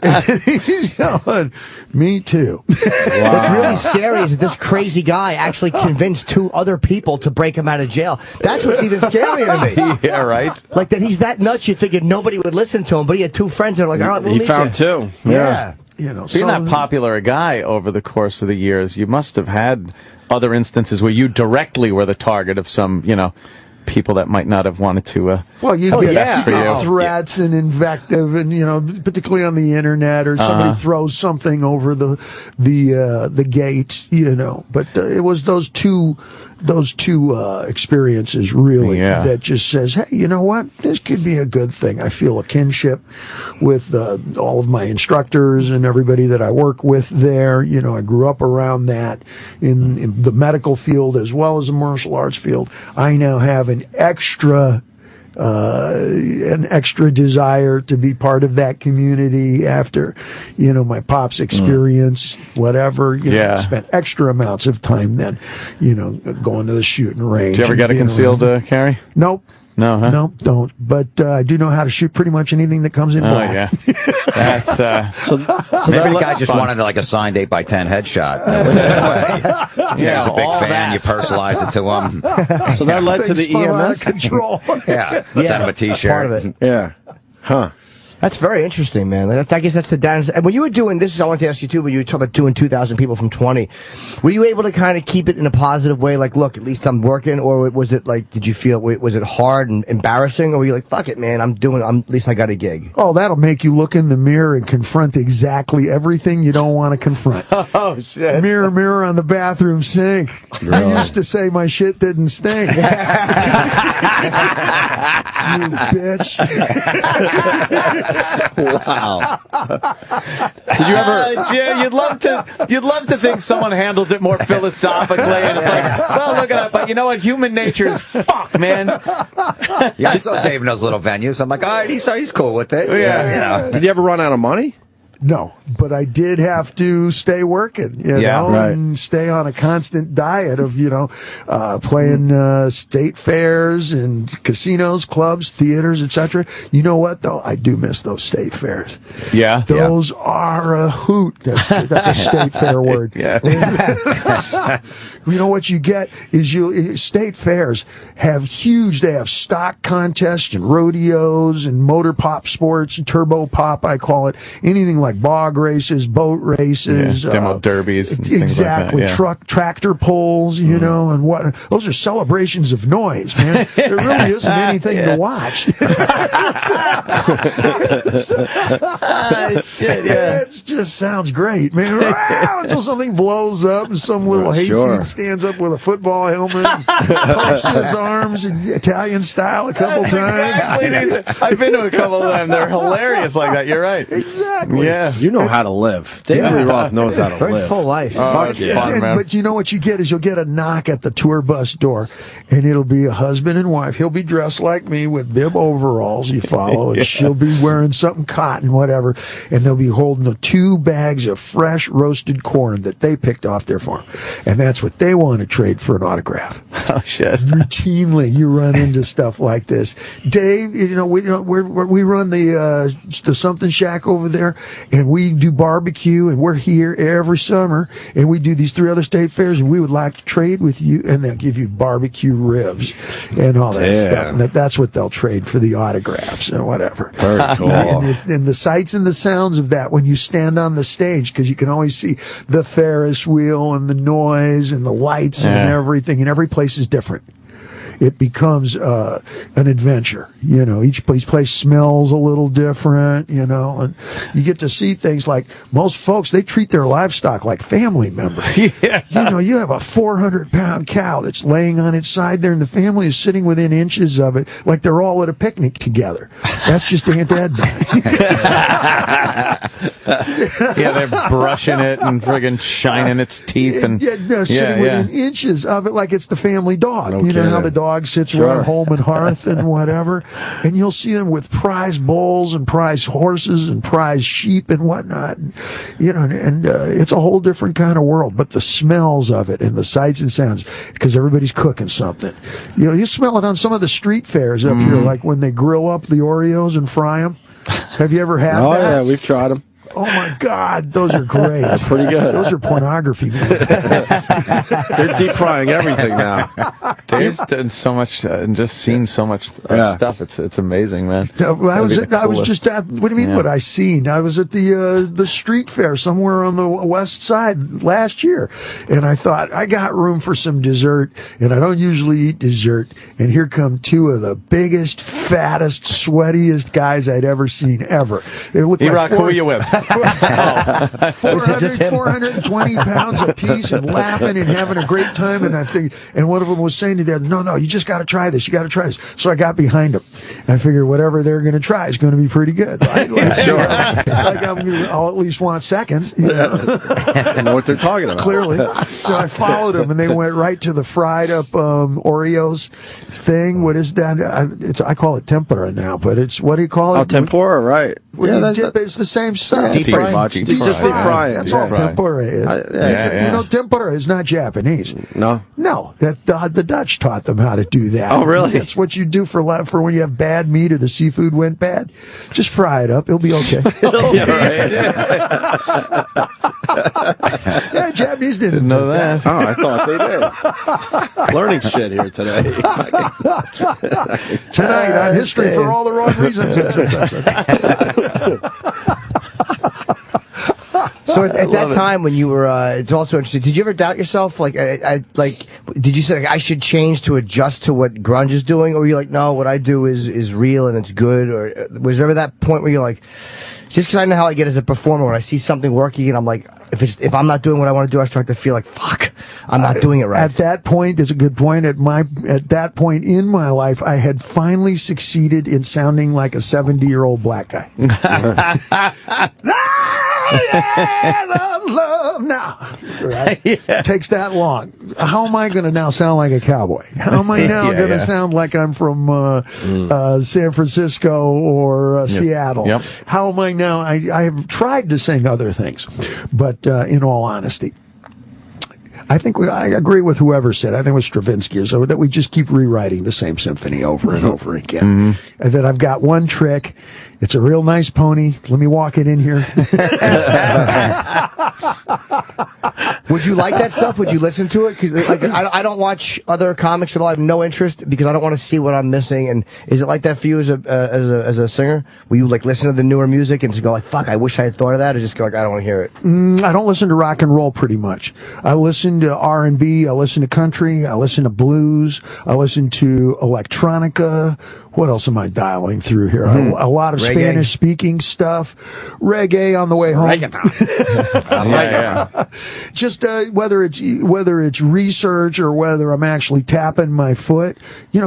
And he's going, me too. What's really scary is that this crazy guy actually convinced 2 other people to break him out of jail. That's what's even scarier to me. Yeah, right. Like that he's that nuts, you figured nobody would listen to him, but he had 2 friends that are like, all right, we'll he meet found you. 2. Yeah. Being that popular a guy over the course of the years, you must have had other instances where you directly were the target of some, people that might not have wanted to. Well, you get get threats and invective, and particularly on the internet, or somebody throws something over the gate, But it was those two experiences really that just says, hey, you know what? This could be a good thing. I feel a kinship with all of my instructors and everybody that I work with there. I grew up around that in the medical field as well as the martial arts field. I now have an extra desire to be part of that community after, my pop's experience, whatever. I spent extra amounts of time then, going to the shooting range. Did you ever get a concealed carry? Nope. No, huh? Nope, don't. But I do know how to shoot pretty much anything that comes in black. Yeah. That's so maybe the guy just wanted like a signed 8x10 headshot. He was a big fan. You personalize it to him. So that led to the EMS control. Send him a T-shirt. Part of it. Yeah. Huh. That's very interesting, man. I guess that's the downside. And when you were doing this, I want to ask you too. When you were talking about doing 2,000 people from 20, were you able to kind of keep it in a positive way? Like, look, at least I'm working, or was it like? Did you feel was it hard and embarrassing, or were you like, fuck it, man, at least I got a gig? Oh, that'll make you look in the mirror and confront exactly everything you don't want to confront. Oh shit! Mirror, mirror on the bathroom sink. Really? I used to say my shit didn't stink. You bitch. Wow. Did you ever? Jim, you'd love to think someone handles it more philosophically, and it's like, well, look at it, but you know what? Human nature is fuck, man. Yeah, I saw Dave in those little venues. I'm like, all right, he's cool with it. Yeah. Did you ever run out of money? No, but I did have to stay working, and stay on a constant diet of, playing state fairs and casinos, clubs, theaters, etc. You know what, though? I do miss those state fairs. Yeah. Those are a hoot. That's a state fair word. Yeah. You know what you get is state fairs they have stock contests and rodeos and motor pop sports and turbo pop, I call it. Anything like bog races, boat races, demo derbies, and exactly, things like that, tractor pulls, and what. Those are celebrations of noise, man. There really isn't anything to watch. Shit, yeah. It just sounds great, man. Until something blows up and some little hayseed stands up with a football helmet and pumps his arms in Italian style a couple times. Exactly. I've been to a couple of them. They're hilarious like that. You're right. Exactly. Yeah. You know how to live. David Roth knows how to Very live. full life. Fun, man. But you know what you get is you'll get a knock at the tour bus door, and it'll be a husband and wife. He'll be dressed like me with bib overalls, you follow, and she'll be wearing something cotton, whatever, and they'll be holding 2 bags of fresh roasted corn that they picked off their farm. And that's what they want to trade for an autograph. Oh, shit. Routinely, you run into stuff like this. Dave, we run the Something Shack over there, and we do barbecue, and we're here every summer, and we do these 3 other state fairs, and we would like to trade with you, and they'll give you barbecue ribs and all that stuff. And that's what they'll trade for the autographs and whatever. Very cool. And the sights and the sounds of that when you stand on the stage, because you can always see the Ferris wheel and the noise and the lights and everything, and every place is different. It becomes an adventure. Each place smells a little different, and you get to see things like most folks, they treat their livestock like family members. You have a 400-pound cow that's laying on its side there, and the family is sitting within inches of it like they're all at a picnic together. That's just Aunt Edna. They're brushing it and friggin' shining its teeth. And sitting within inches of it like it's the family dog. No kidding. How the dog sits around home and hearth and whatever, and you'll see them with prize bulls and prize horses and prize sheep and whatnot, and it's a whole different kind of world. But the smells of it and the sights and sounds, because everybody's cooking something. You smell it on some of the street fairs up here, like when they grill up the Oreos and fry them. Have you ever had that? Oh yeah, we've tried them. Oh my God, those are great. That's pretty good. Those are pornography. They're deep frying everything now. Dave's done so much and just seen so much stuff. It's amazing, man. I was just at. What do you mean? What I seen? I was at the street fair somewhere on the west side last year, and I thought I got room for some dessert, and I don't usually eat dessert. And here come 2 of the biggest, fattest, sweatiest guys I'd ever seen ever. They look like who are you with? 420 pounds a piece, and laughing and having a great time. And and one of them was saying to them, "No, you just got to try this. You got to try this." So I got behind them. I figured whatever they're going to try is going to be pretty good. Right? Sure. I'll at least want seconds. I know what they're talking about. Clearly. So I followed them, and they went right to the fried up Oreos thing. What is that? I call it tempura now, but it's, what do you call it? Oh, tempura, right? It's the same stuff. Pretty much. Just deep fry it. That's all tempura is. Tempura is not Japanese. No. The Dutch taught them how to do that. Oh, really? That's what you do for when you have bad meat or the seafood went bad. Just fry it up. It'll be okay. Japanese didn't know that. Oh, I thought they did. Learning shit here today. Tonight on History for all the wrong reasons. So at that time when you were, it's also interesting. Did you ever doubt yourself? Did you say I should change to adjust to what grunge is doing, or were you like, no, what I do is real and it's good? Or was there ever that point where you're like, just because I know how I get as a performer, when I see something working and I'm like, if I'm not doing what I want to do, I start to feel like, fuck, I'm not doing it right. At that point, it's a good point. At that point in my life, I had finally succeeded in sounding like a 70-year-old black guy. Love now. Right? It takes that long. How am I going to now sound like a cowboy? How am I now going to sound like I'm from San Francisco or Seattle? Yep. How am I now? I have tried to sing other things, but in all honesty, I think I agree with whoever said, I think it was Stravinsky or so, that we just keep rewriting the same symphony over and over again. And that I've got one trick. It's a real nice pony. Let me walk it in here. Would you like that stuff? Would you listen to it? 'Cause, I don't watch other comics at all. I have no interest because I don't want to see what I'm missing. And is it like that for you as a singer? Will you listen to the newer music and just go fuck, I wish I had thought of that, or just go I don't want to hear it? I don't listen to rock and roll pretty much. I listen to R&B. I listen to country. I listen to blues. I listen to electronica. What else am I dialing through here? A lot of Spanish-speaking stuff. Reggae on the way home. Just whether it's research or whether I'm actually tapping my foot.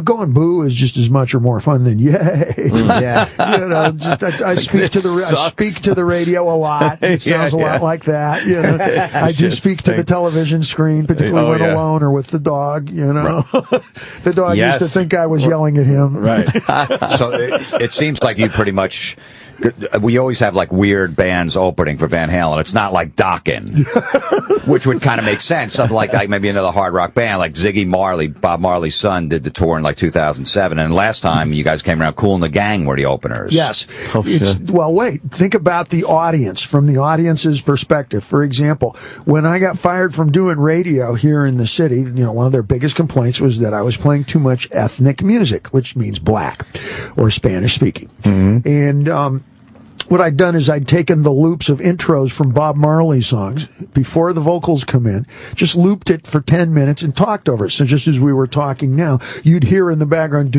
Going boo is just as much or more fun than yay. I speak to the radio a lot. It sounds a lot like that. I do speak to the television screen, particularly when alone or with the dog. The dog used to think I was yelling at him. Right. So it seems like you pretty much we always have like weird bands opening for Van Halen. It's not like Dokken, which would kind of make sense. Something like maybe another hard rock band, like Ziggy Marley, Bob Marley's son, did the tour in like 2007. And last time you guys came around, Kool and the Gang were the openers. Yes. Well, wait. Think about the audience from the audience's perspective. For example, when I got fired from doing radio here in the city, one of their biggest complaints was that I was playing too much ethnic music, which means black or Spanish speaking. Mm-hmm. And what I'd done is I'd taken the loops of intros from Bob Marley songs before the vocals come in, just looped it for 10 minutes and talked over it. So just as we were talking now, you'd hear in the background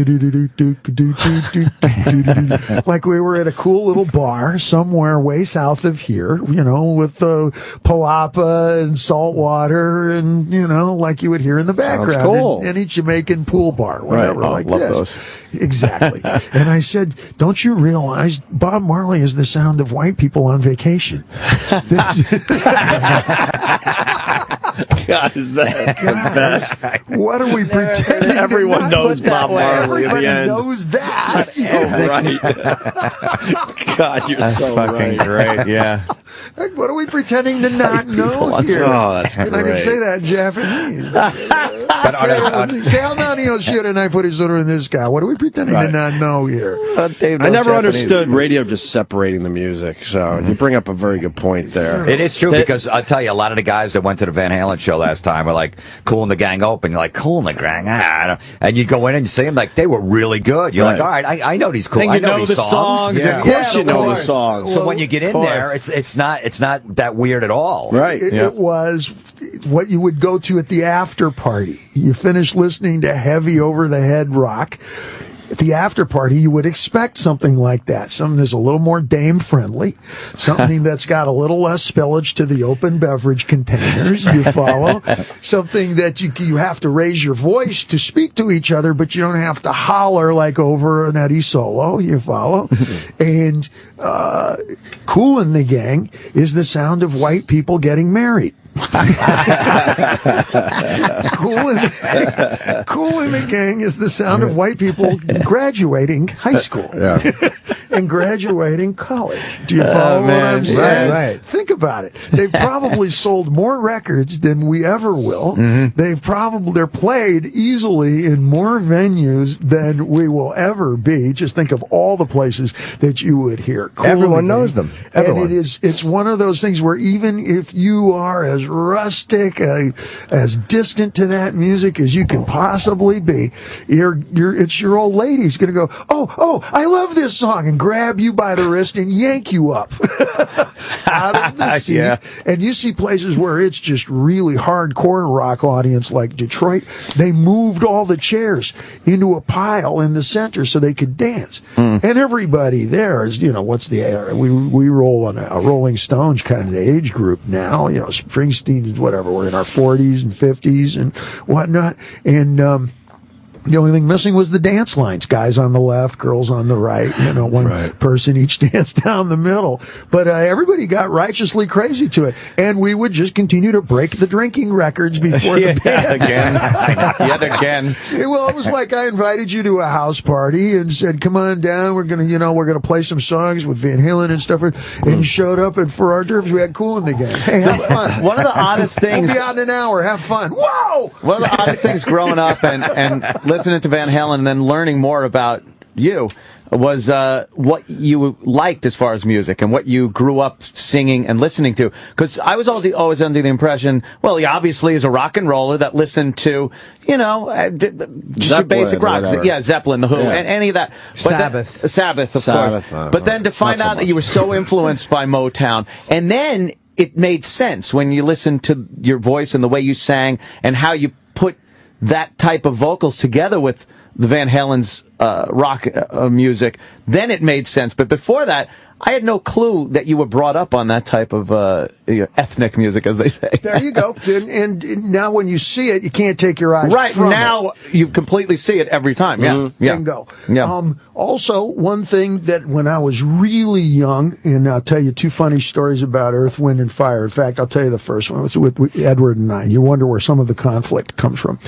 like we were at a cool little bar somewhere way south of here, with the palapa and salt water and, like you would hear in the background. Sounds cool. Any Jamaican pool bar, whatever, like love this. Those. Exactly. And I said, don't you realize Bob Marley is the sound of white people on vacation? God, is that the best? What are we pretending? Everyone knows Bob Marley at the end. Everybody knows that. That's so right. God, you're so fucking great, yeah. What are we pretending to not know here? Oh, that's great. And I can say that in Japanese. What are we pretending to not know here? I never understood radio just separating the music, so you bring up a very good point there. It is true, because I'll tell you, a lot of the guys that went to the Van Halen show last time were like, Kool and the Gang open. You're like, Kool and the Gang, and you go in and see them, like, they were really good. You're like, all right, I know these cool, I know these songs. Yeah. Of course you know the songs. So when you get in there, it's not that weird at all. Right. It was what you would go to at the after party. You finish listening to heavy over-the-head rock. At the after party, you would expect something like that. Something that's a little more dame-friendly. Something that's got a little less spillage to the open beverage containers. You follow? Something that you have to raise your voice to speak to each other, but you don't have to holler like over an Eddie solo. You follow? And Kool and the Gang is the sound of white people getting married. Kool and the Gang is the sound of white people graduating high school and graduating college. Do you follow what I'm saying? Right. Think about it. They've probably sold more records than we ever will. Mm-hmm. They're played easily in more venues than we will ever be. Just think of all the places that you would hear. Everyone knows them. Everyone. And it's one of those things where even if you are as rustic, as distant to that music as you can possibly be, it's your old lady's going to go, oh, I love this song, and grab you by the wrist and yank you up out of the seat. Yeah. And you see places where it's just really hardcore rock audience like Detroit. They moved all the chairs into a pile in the center so they could dance. And everybody there is, what's the we roll on a Rolling Stones kind of age group now. Springsteen, whatever, we're in our 40s and 50s and whatnot. And the only thing missing was the dance lines. Guys on the left, girls on the right. One person each dance down the middle. But everybody got righteously crazy to it. And we would just continue to break the drinking records before the band. Yet again. Well, it was like I invited you to a house party and said, come on down. We're going to play some songs with Van Halen and stuff. And you showed up, and for hors d'oeuvres, we had Kool in the Gang. Hey, have fun. One of the oddest things. We'll be out in an hour. Have fun. Whoa! One of the oddest things growing up and listening to Van Halen and then learning more about you was what you liked as far as music and what you grew up singing and listening to. Because I was always under the impression, well, he obviously is a rock and roller that listened to, just basic rock. Yeah, Zeppelin, The Who, and any of that. But Sabbath, of course. But then to find out that you were so influenced by Motown, and then it made sense when you listened to your voice and the way you sang and how you put that type of vocals together with the Van Halen's rock music, then it made sense. But before that, I had no clue that you were brought up on that type of ethnic music, as they say. There you go. And now when you see it, you can't take your eyes right from now, it. You completely see it every time. Yeah. Bingo. Yeah. Also, one thing that when I was really young, and I'll tell you two funny stories about Earth, Wind, and Fire. In fact, I'll tell you the first one. It's with Edward and I. You wonder where some of the conflict comes from.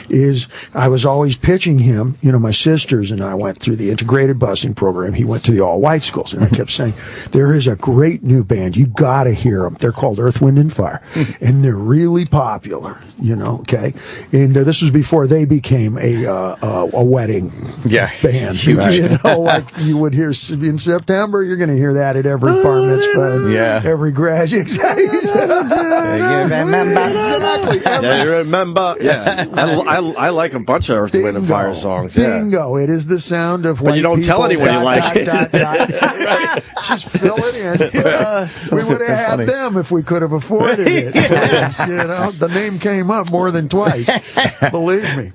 Is I was always pitching him, my sisters, years, and I went through the integrated busing program. He went to the all-white schools, and I kept saying, there is a great new band. You got to hear them. They're called Earth, Wind, and Fire, and they're really popular, okay? And this was before they became a wedding band. Like you would hear in September, you're going to hear that at every bar mitzvah, every graduate. Exactly. You remember? Yeah, I like a bunch of Earth, Wind, and Fire songs. Bingo! It is the sound of. But you don't tell anyone you like it. Just fill it in. We would have had them if we could have afforded it. The name came up more than twice. Believe me.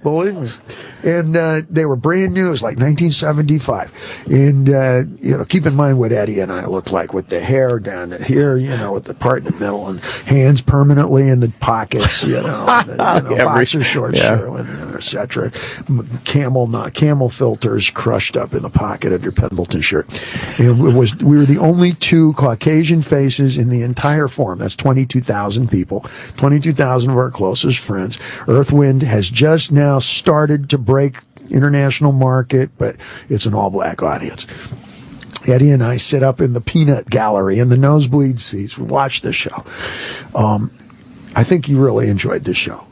And they were brand new. It was like 1975. And keep in mind what Eddie and I looked like with the hair down here, with the part in the middle, and hands permanently in the pockets, boxer shorts, etc. Camel filters crushed up in the pocket of your Pendleton shirt. And we were the only two Caucasian faces in the entire forum. That's 22,000 people, 22,000 of our closest friends. Earth Wind has just now started to break international market, but it's an all-black audience. Eddie and I sit up in the peanut gallery in the nosebleed seats. We watch the show. I think you really enjoyed the show.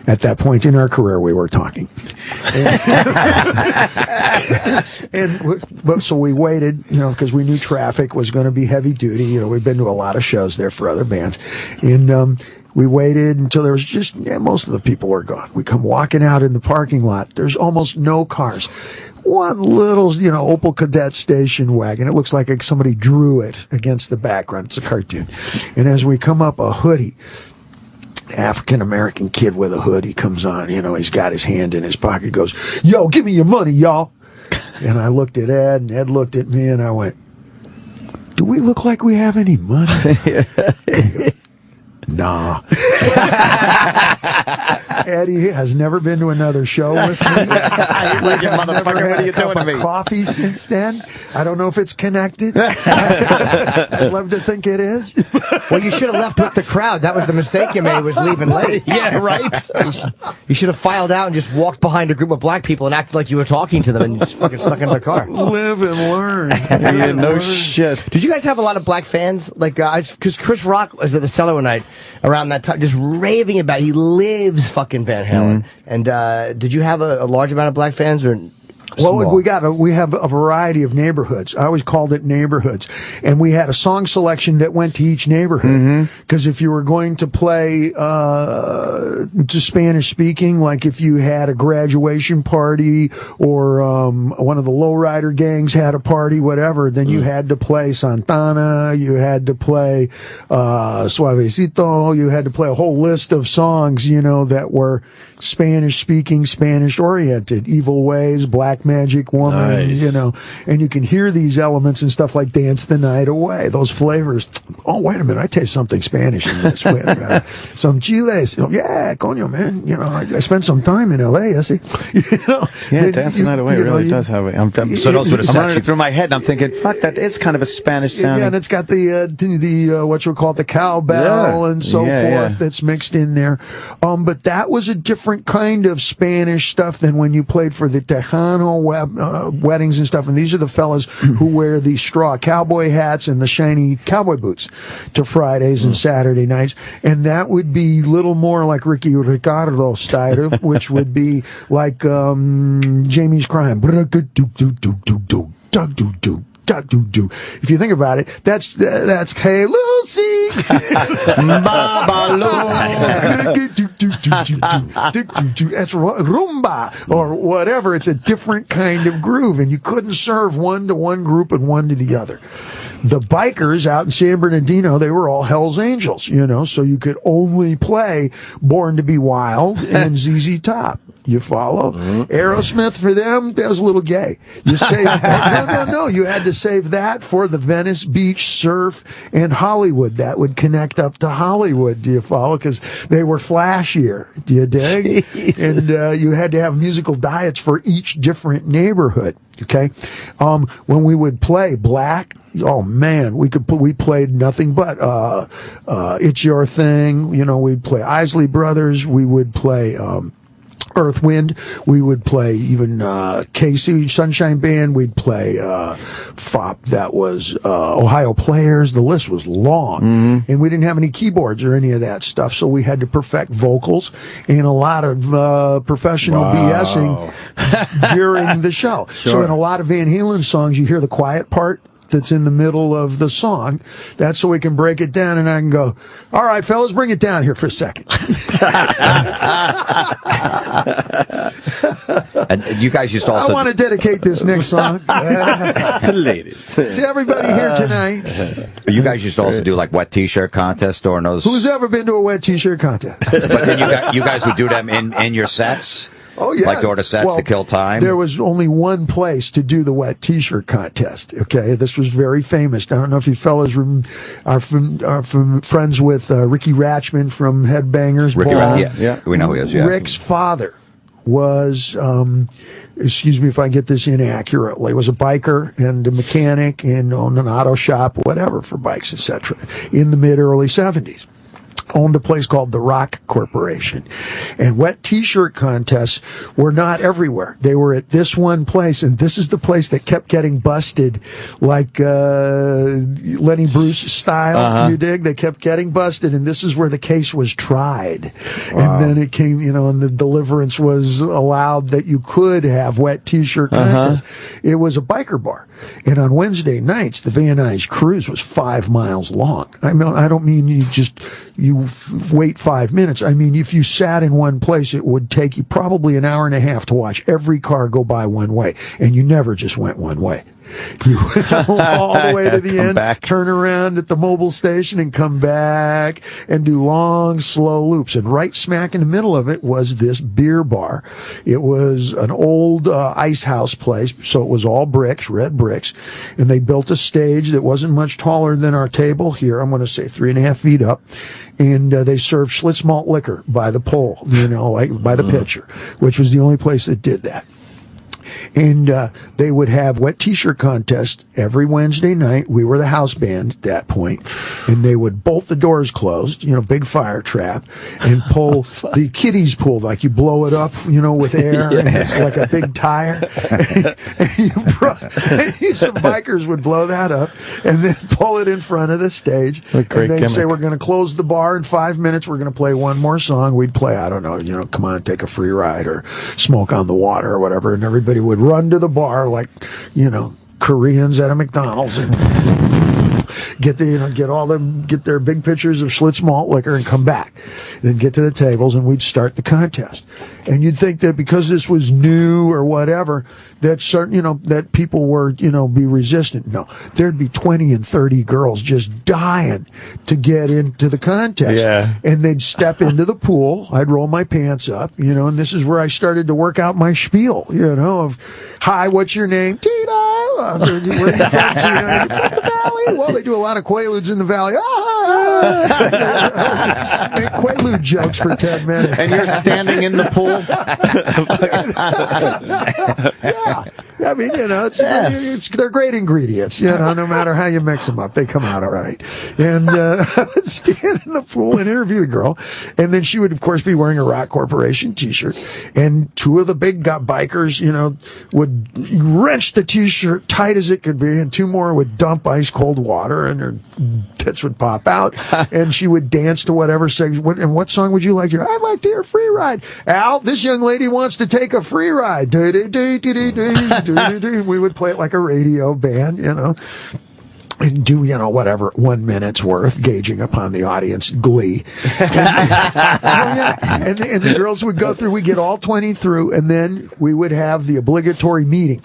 At that point in our career, we were talking. So we waited, because we knew traffic was going to be heavy duty. We've been to a lot of shows there for other bands. And we waited until there was just, most of the people were gone. We come walking out in the parking lot. There's almost no cars. One little, Opel Cadet station wagon. It looks like somebody drew it against the background. It's a cartoon. And as we come up, a hoodie, African-American kid with a hoodie comes on. He's got his hand in his pocket, goes, "Yo, give me your money, y'all." And I looked at Ed, and Ed looked at me, and I went, "Do we look like we have any money?" Nah. Eddie has never been to another show with me. I've never had a cup of coffee since then. I don't know if it's connected. I'd love to think it is. Well, you should have left with the crowd. That was the mistake you made, was leaving late. Yeah, right. You should have filed out and just walked behind a group of black people and acted like you were talking to them and just fucking stuck in the car. Live and learn. No shit. Did you guys have a lot of black fans? Like, because Chris Rock was at the Cellar one night around that time, just raving about it. He lives fucking Van Halen. And did you have a large amount of black fans, or? Well, we have a variety of neighborhoods. I always called it neighborhoods, and we had a song selection that went to each neighborhood. Because if you were going to play to Spanish speaking, like if you had a graduation party or one of the lowrider gangs had a party, whatever, then you had to play Santana, you had to play Suavecito, you had to play a whole list of songs, that were Spanish speaking, Spanish oriented. Evil Ways, Black Magic Woman, and you can hear these elements and stuff like Dance the Night Away, those flavors. Oh, wait a minute, I taste something Spanish in this. Some chiles. Yeah, coño, man. I spent some time in L.A., I see. Yeah, Dance the Night Away really does have it. I'm running it through my head, and I'm thinking, fuck, that is kind of a Spanish sound. Yeah, and it's got the what you call it, the cowbell and so forth that's mixed in there. But that was a different kind of Spanish stuff than when you played for the Tejano weddings and stuff, and these are the fellas who wear the straw cowboy hats and the shiny cowboy boots to Fridays and Saturday nights, and that would be little more like Ricky Ricardo style, which would be like Jamie's Crime. If you think about it, that's Hey Lucy, that's rumba or whatever. It's a different kind of groove, and you couldn't serve one to one group and one to the other. The bikers out in San Bernardino, they were all Hell's Angels, so you could only play Born to Be Wild and ZZ Top. You follow? Aerosmith, for them, that was a little gay. You saved no. You had to save that for the Venice Beach Surf and Hollywood. That would connect up to Hollywood. Do you follow? Because they were flashier. Do you dig? And you had to have musical diets for each different neighborhood. Okay, when we would play black, oh man, we played nothing but It's Your Thing. We'd play Isley Brothers. We would play Earth, Wind. We would play even KC Sunshine Band. We'd play FOP. That was Ohio Players. The list was long, and we didn't have any keyboards or any of that stuff, so we had to perfect vocals and a lot of professional BSing during the show. Sure. So in a lot of Van Halen songs, you hear the quiet part that's in the middle of the song. That's so we can break it down, and I can go, all right, fellas, bring it down here for a second. And you guys used to also... I want to dedicate this next song To ladies. to everybody here tonight. You guys used to also do like wet T-shirt contests during those... Who's ever been to a wet T-shirt contest? But then you guys would do them in your sets? Oh, yeah. Like during the sets to kill time? There was only one place to do the wet T-shirt contest. Okay, this was very famous. I don't know if you fellas are friends with Ricky Ratchman from Headbangers. Ricky yeah, we know who he is. Yeah. Rick's father was, excuse me if I get this inaccurately, was a biker and a mechanic and owned an auto shop, whatever, for bikes, etc. in the mid-early 70s. Owned a place called the Rock Corporation. And wet T-shirt contests were not everywhere. They were at this one place, and this is the place that kept getting busted, like Lenny Bruce style, you dig? They kept getting busted, and this is where the case was tried. Wow. And then it came, and the deliverance was allowed that you could have wet T-shirt contests. It was a biker bar. And on Wednesday nights, the Van Nuys cruise was 5 miles long. I mean, I don't mean you wait 5 minutes. I mean, if you sat in one place, it would take you probably an hour and a half to watch every car go by one way. And you never just went one way. You went all the way to the end, turn around at the mobile station and come back and do long, slow loops. And right smack in the middle of it was this beer bar. It was an old ice house place, so it was all bricks, red bricks. And they built a stage that wasn't much taller than our table here. I'm going to say 3.5 feet up. And they served Schlitz malt liquor by the pole, like by the pitcher, which was the only place that did that. And they would have wet T-shirt contests every Wednesday night. We were the house band at that point. And they would bolt the doors closed, big fire trap, and pull the kiddies pool, like you blow it up, with air, and it's like a big tire. and some bikers would blow that up and then pull it in front of the stage. And they'd say, we're going to close the bar in 5 minutes. We're going to play one more song. We'd play, I don't know, Come On, Take a Free Ride or Smoke on the Water or whatever. And everybody would run to the bar like, Koreans at a McDonald's and get their big pitchers of Schlitz malt liquor and come back. Then get to the tables and we'd start the contest. And you'd think that because this was new or whatever, that that people were, be resistant. No, there'd be 20 and 30 girls just dying to get into the contest. Yeah. And they'd step into the pool. I'd roll my pants up, and this is where I started to work out my spiel, of, hi, what's your name? Tina. Where are you from, Tina? You from the Valley? Well, they do a lot of Quaaludes in the Valley. Make Quaalude jokes for 10 minutes. And you're standing in the pool? Yeah. I mean, they're great ingredients, no matter how you mix them up, they come out all right. And I would stand in the pool and interview the girl, and then she would, of course, be wearing a Rock Corporation T-shirt, and two of the big bikers, would wrench the T-shirt tight as it could be, and two more would dump ice cold water, and her tits would pop out, and she would dance to whatever segment. And what song would you like to hear? I'd like to hear Free Ride. Al, this young lady wants to take a free ride. We would play it like a radio band, and do, whatever, 1 minute's worth, gauging upon the audience glee. And the girls would go through, we'd get all 20 through, and then we would have the obligatory meeting.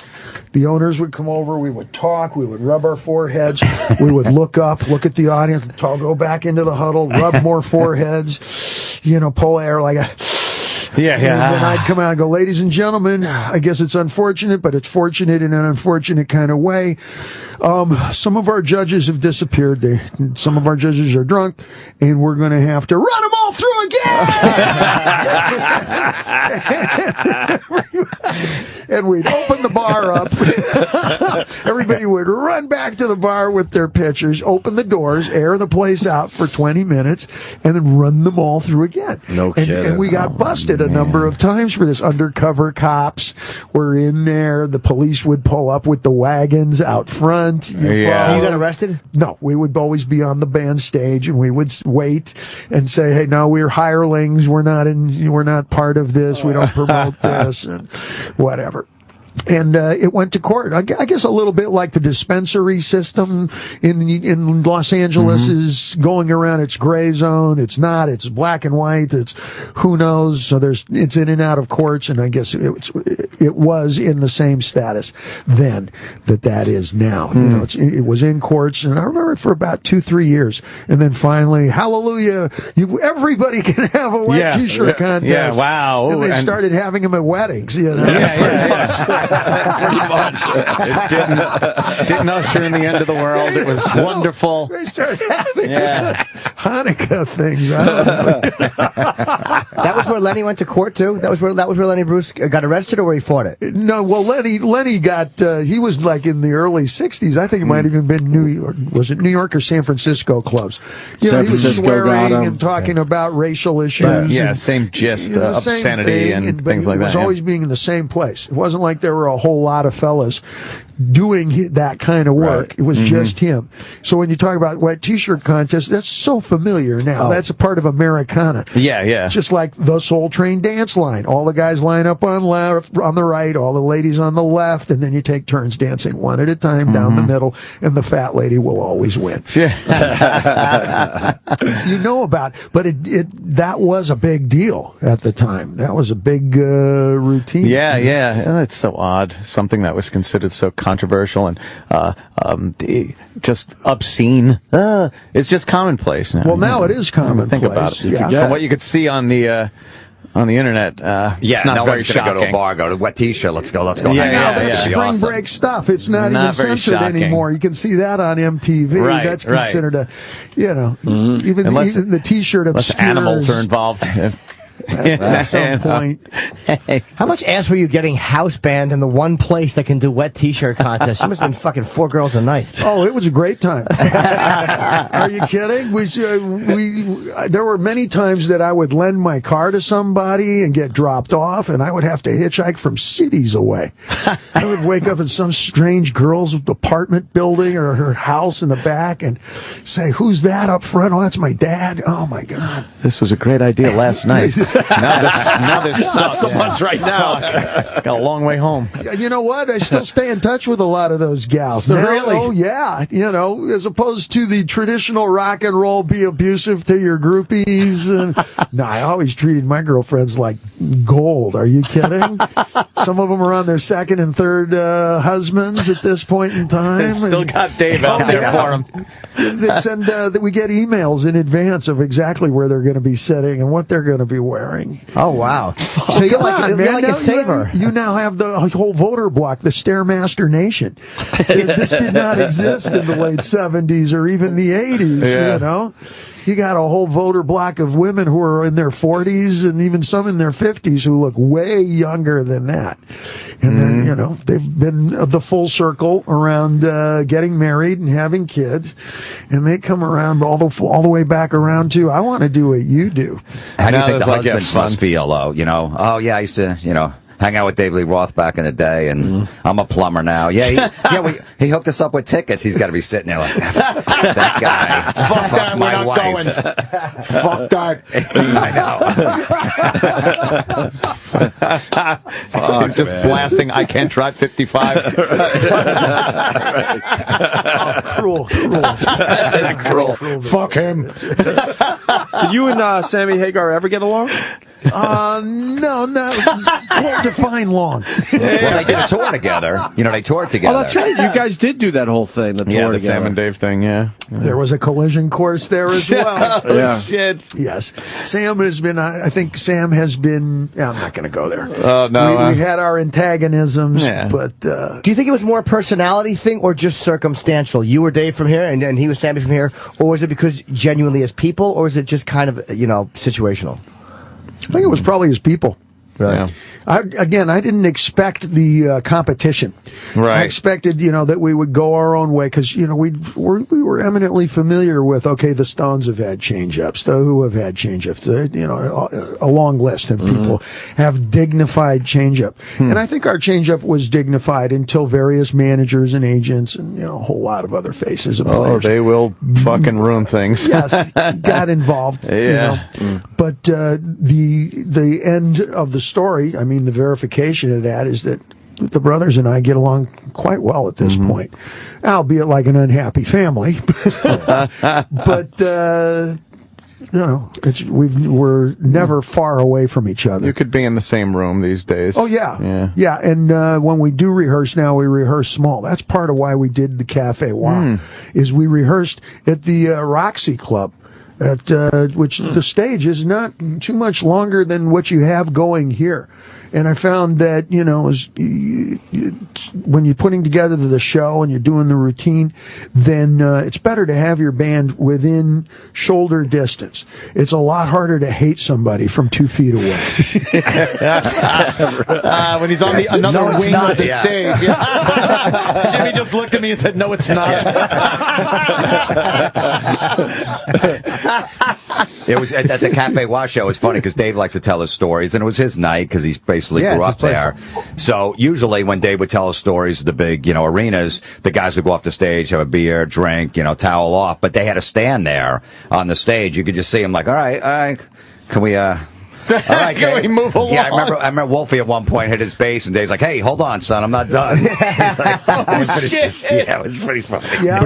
The owners would come over, we would talk, we would rub our foreheads, we would look up, look at the audience, go back into the huddle, rub more foreheads, pull air like a... Yeah. And then I'd come out and go, ladies and gentlemen, I guess it's unfortunate, but it's fortunate in an unfortunate kind of way. Some of our judges have disappeared. Some of our judges are drunk, and we're going to have to run them all through again. And we'd open the bar up. Everybody would run back to the bar with their pitchers, open the doors, air the place out for 20 minutes, and then run them all through again. No kidding. And we got busted a number of times for this. Undercover cops were in there. The police would pull up with the wagons out front. So you got arrested? No, we would always be on the band stage, and we would wait and say, "Hey, no, we're hirelings. We're not part of this. We don't promote this," and whatever. And it went to court. I guess a little bit like the dispensary system in Los Angeles is going around its gray zone. It's not. It's black and white. It's who knows. So it's in and out of courts. And I guess it was in the same status then that is now. You know, it was in courts, and I remember it for about 2-3 years, and then finally, hallelujah! Everybody can have a wet T-shirt contest. Yeah, wow! And they started having them at weddings. You know. Pretty much. It didn't usher in the end of the world. It was wonderful. They started having Hanukkah things. I don't know. That was where Lenny went to court too. That was where Lenny Bruce got arrested, or where he fought it. No, well, Lenny got. He was like in the early '60s. I think it might have even been New York. Was it New York or San Francisco clubs? You know, he was swearing and talking about racial issues. Yeah, same gist, obscenity and things like that. It was always being in the same place. It wasn't like there were a whole lot of fellas doing that kind of work. Right. It was just him. So when you talk about wet T-shirt contests, that's so familiar now. That's a part of Americana. Yeah. Just like the Soul Train dance line. All the guys line up on the right, all the ladies on the left, and then you take turns dancing one at a time down the middle, and the fat lady will always win. Yeah. You know about it, but that was a big deal at the time. That was a big routine. Yeah. And it's so odd. Something that was considered so controversial and just obscene. It's just commonplace now. Well, now it is commonplace. Think about it. From what you could see on the internet, it's not nobody's very going to go to a bar, go to a wet T-shirt. Let's go hang out. That's spring break stuff. It's not even censored anymore. You can see that on MTV. Right, that's considered a, even the T-shirt obscures. Animals are involved. At some point. How much ass were you getting house band in the one place that can do wet T-shirt contests? You must have been fucking 4 girls a night. Oh, it was a great time. Are you kidding? There were many times that I would lend my car to somebody and get dropped off, and I would have to hitchhike from cities away. I would wake up in some strange girl's apartment building or her house in the back and say, "Who's that up front?" "Oh, that's my dad." "Oh, my God. This was a great idea last night. Now there's not so much right now. Got a long way home. You know what? I still stay in touch with a lot of those gals. Now, really? Oh, yeah. As opposed to the traditional rock and roll, be abusive to your groupies. No, I always treated my girlfriends like gold. Are you kidding? Some of them are on their second and third husbands at this point in time. Still got Dave out there for them. They send that we get emails in advance of exactly where they're going to be sitting and what they're going to be wearing. Oh, wow. So you're like a saver. You now have the whole voter block, the Stairmaster Nation. This did not exist in the late 70s or even the 80s, You got a whole voter block of women who are in their 40s and even some in their 50s who look way younger than that. And they're, they've been the full circle around getting married and having kids, and they come around all the way back around to, I want to do what you do. How do you think the husbands must feel, though? Oh yeah, I used to, hang out with David Lee Roth back in the day, and I'm a plumber now. Yeah, he hooked us up with tickets. He's got to be sitting there like, that guy. Fuck that, my we're not wife. going. Fuck that. I know. He's just blasting, I can't drive 55. Cruel. Fuck him. Did you and Sammy Hagar ever get along? No. Well, define long. Well, they did a tour together. They toured together. Oh, that's right. You guys did do that whole thing, the tour the together. Sam and Dave thing, yeah. There was a collision course there as well. Yeah. Shit. Yes. Sam has been, I think Sam has been, I'm not going to go there. Oh, no. We had our antagonisms, but... Do you think it was more a personality thing or just circumstantial? You were Dave from here and he was Sammy from here, or was it because genuinely as people, or is it just kind of, situational? I think it was probably his people. Really? Yeah. I didn't expect the competition. Right. I expected, that we would go our own way because, we were eminently familiar with, the Stones have had change-ups, the Who have had change-ups, a long list of people have dignified change-up. And I think our change-up was dignified until various managers and agents and, a whole lot of other faces and players. They will fucking ruin things. Yes, got involved. Yeah. But the end of the story, the verification of that is that the brothers and I get along quite well at this point, albeit like an unhappy family. But we're never far away from each other. You could be in the same room these days. Oh yeah. And when we do rehearse now, we rehearse small. That's part of why we did the Cafe Wow, is we rehearsed at the Roxy Club. Which the stage is not too much longer than what you have going here. And I found that, when you're putting together the show and you're doing the routine, then it's better to have your band within shoulder distance. It's a lot harder to hate somebody from 2 feet away. When he's on another wing of the stage. Yeah. Jimmy just looked at me and said, "No, it's not." It was at the Cafe Wow show. It's funny because Dave likes to tell his stories, and it was his night because he basically grew up there. So usually when Dave would tell his stories at the big, arenas, the guys would go off the stage, have a beer, drink, towel off, but they had to stand there on the stage. You could just see them like, all right, can we, all right, can we move along? Yeah, I remember Wolfie at one point hit his bass, and Dave's like, "Hey, hold on, son, I'm not done." He's like, shit. Yeah, it was pretty funny. Yeah,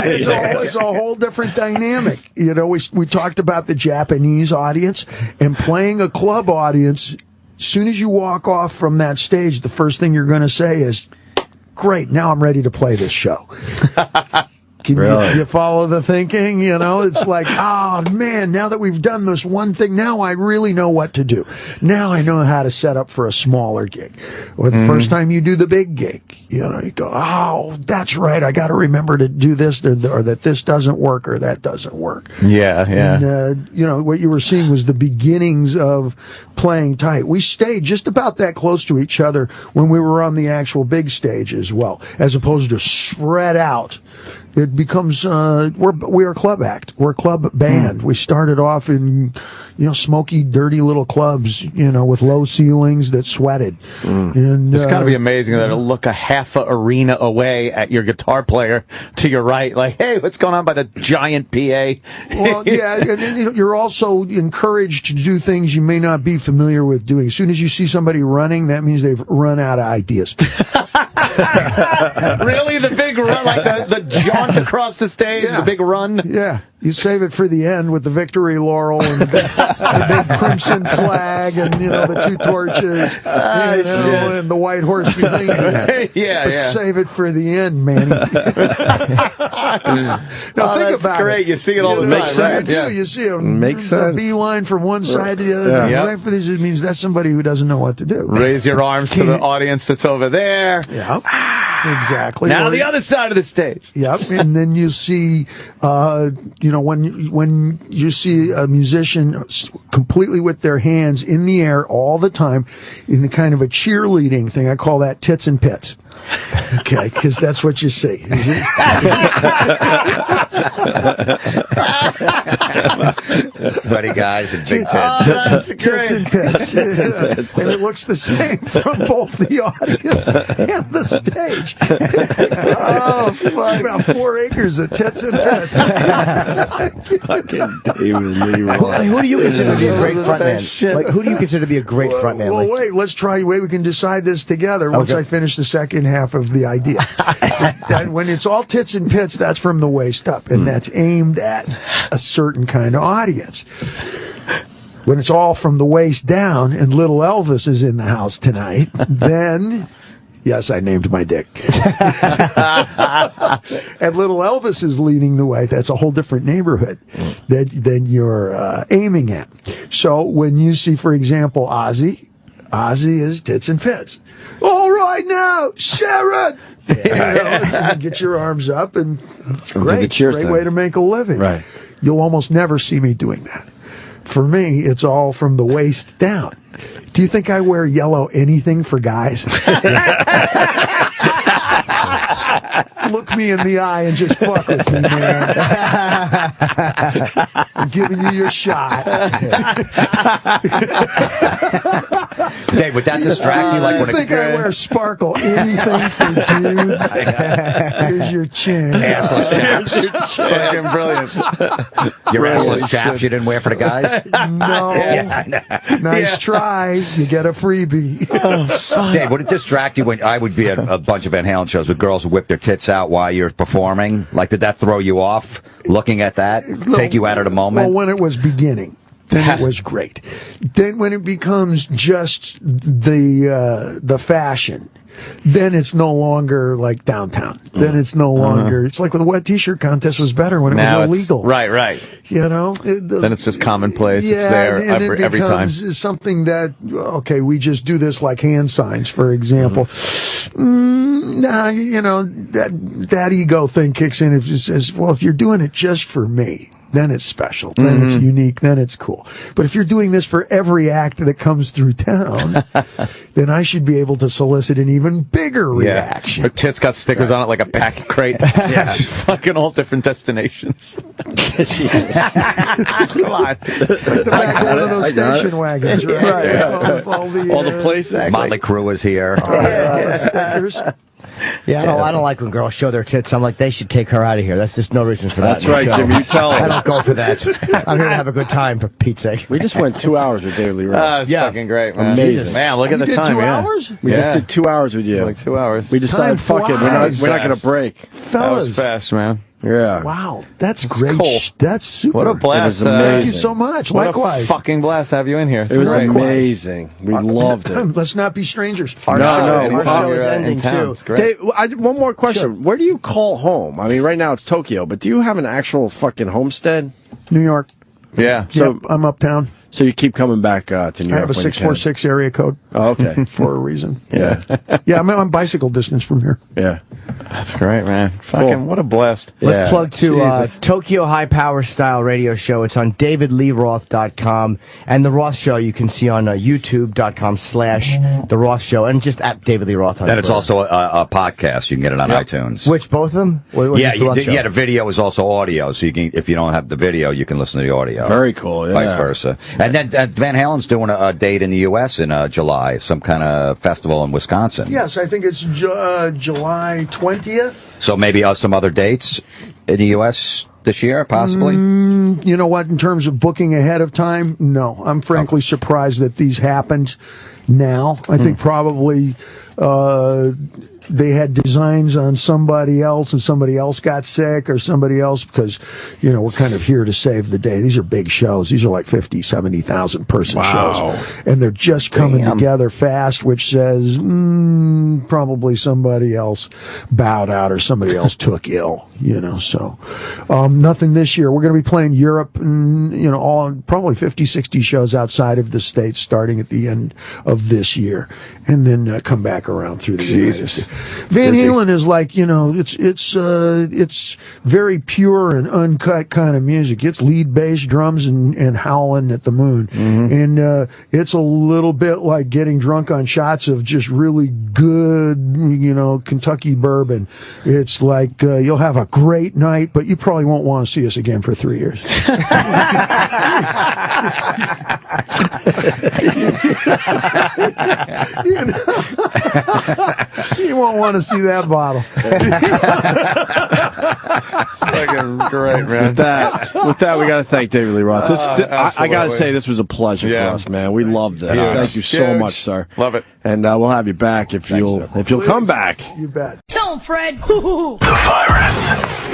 it's a whole different dynamic. We talked about the Japanese audience and playing a club audience. As soon as you walk off from that stage, the first thing you're going to say is, "Great, now I'm ready to play this show." Can you follow the thinking? It's like, oh, man, now that we've done this one thing, now I really know what to do. Now I know how to set up for a smaller gig. Or the first time you do the big gig, you go, oh, that's right, I got to remember to do this, or that this doesn't work, or that doesn't work. Yeah. And, what you were seeing was the beginnings of playing tight. We stayed just about that close to each other when we were on the actual big stage as well, as opposed to spread out. It becomes we're a club act. We're a club band. We started off in smoky, dirty little clubs, with low ceilings that sweated. And it's got to be amazing that it'll look a half a arena away at your guitar player to your right, like, hey, what's going on by the giant PA? Well, yeah, and you're also encouraged to do things you may not be familiar with doing. As soon as you see somebody running, that means they've run out of ideas. Really, the big run, like the jaunt across the stage, the big run. Yeah, you save it for the end with the victory laurel and the big crimson flag and the 2 torches, and the white horse behind you. But save it for the end, Manny. Now think about great. it. You see it all the time, right? Yeah, you see them. Makes sense. A beeline from one side to the other. Yeah. Right for this, it means that's somebody who doesn't know what to do. Raise your arms to the audience that's over there. Yeah. Exactly. Now the other side of the stage. Yep. And then you see, when you see a musician completely with their hands in the air all the time in the kind of a cheerleading thing, I call that tits and pits. Okay, because that's what you see. Sweaty guys and big tits. Tits and pits. And it looks the same from both the audience and the stage. About 4 acres of tits and pits. Fucking David Leroy. Who do you consider to be a great frontman? Like, who do you consider to be a great frontman? Well, wait, let's try. Wait, we can decide this together once I finish the second half of the idea. When it's all tits and pits, that's from the waist up, and that's aimed at a certain kind of audience. When it's all from the waist down and little Elvis is in the house tonight, then, yes, I named my dick. And little Elvis is leading the way. That's a whole different neighborhood than you're aiming at. So when you see, for example, Ozzy is tits and fits. All right now, Sharon! Get your arms up, and it's great way to make a living. Right. You'll almost never see me doing that. For me, it's all from the waist down. Do you think I wear yellow anything for guys? Look me in the eye and just fuck with me, man. I'm giving you your shot. Dave, would that distract you? Like when I think I wear sparkle anything for dudes. Here's your chin. Assless chaps. Fucking brilliant. Your assless chaps you didn't wear for the guys? No. Nice try. You get a freebie. Dave, would it distract you when I would be at a bunch of Van Halen shows with girls who whip their tits out while you're performing? Like, did that throw you off looking at that? Take you out of the moment? Well, when it was beginning, then it was great. Then when it becomes just the fashion, then it's no longer like downtown. Then it's no longer. It's like when the wet T-shirt contest was better when it was illegal. Right. You know. Then it's just commonplace. Yeah, it's there and every time. Something that we just do this like hand signs, for example. Nah, you know that ego thing kicks in. If it says, well, if you're doing it just for me, then it's special, then it's unique, then it's cool. But if you're doing this for every act that comes through town, then I should be able to solicit an even bigger reaction. Her tits got stickers on it like a packet crate. Yeah. Fucking all different destinations. Come on. Like the back of one of those station wagons, right? Yeah. All the places. Motley Crue is here. the stickers. Yeah, I don't like when girls show their tits. I'm like, they should take her out of here. That's just no reason for that. That's right, Jimmy. You tell them. I don't go for that. I'm here to have a good time, for Pete's sake. We just went 2 hours with David Lee Roth. Fucking great, man. Amazing. Man, look at the You did time. 2 hours? We just did 2 hours with you. Like 2 hours. We decided, Time fuck it, flies. we're not going to break. That Fellas. was fast, man. Yeah. Wow, that's great. cool. That's super. What a blast. It was amazing. Thank you so much. What Likewise. a fucking blast to have you in here. It was great. amazing. We loved it. Let's not be strangers. Our No, show is You're, ending, in town. too. It's great. Dave, one more question. Where do you call home? I mean, right now it's Tokyo, but do you have an actual fucking homestead? New York. Yeah. So- Yep, I'm uptown. So you keep coming back to New York. I have a when you can. 646 area code. Oh, okay. For a reason. Yeah. Yeah, I'm bicycle distance from here. Yeah. That's great, man. Fucking what a blast. Let's plug to Jesus. Tokyo High Power Style Radio Show. It's on DavidLeeRoth.com. And The Roth Show you can see on YouTube.com/The Roth Show. And just at David Lee Roth on Then it's Twitter. also a podcast. You can get it on iTunes. Which, both of them? Yeah, the video is also audio, so you can, if you don't have the video, you can listen to the audio. Very cool. Yeah. Vice versa. And then Van Halen's doing a date in the U.S. in July, some kind of festival in Wisconsin. Yes, I think it's July 20th. So maybe some other dates in the U.S. this year, possibly? You know what? In terms of booking ahead of time, no. I'm frankly surprised that these happened now. I think probably they had designs on somebody else and somebody else got sick or somebody else because, we're kind of here to save the day. These are big shows. These are like 50, 70,000 person shows. And they're just coming together fast, which says probably somebody else bowed out or somebody else took ill, so nothing this year. We're going to be playing Europe and, all probably 50, 60 shows outside of the States starting at the end of this year and then come back around through the United States. Van Halen is like, it's very pure and uncut kind of music. It's lead bass, drums, and howling at the moon. And it's a little bit like getting drunk on shots of just really good, Kentucky bourbon. It's like you'll have a great night, but you probably won't want to see us again for 3 years. You won't want to see that bottle. Fucking great, man. With that, we got to thank David Lee Roth. I got to say, this was a pleasure for us, man. We love this. Thank you so much, sir. Love it. And we'll have you back if you'll come back. You bet. Tell him, Fred. The virus.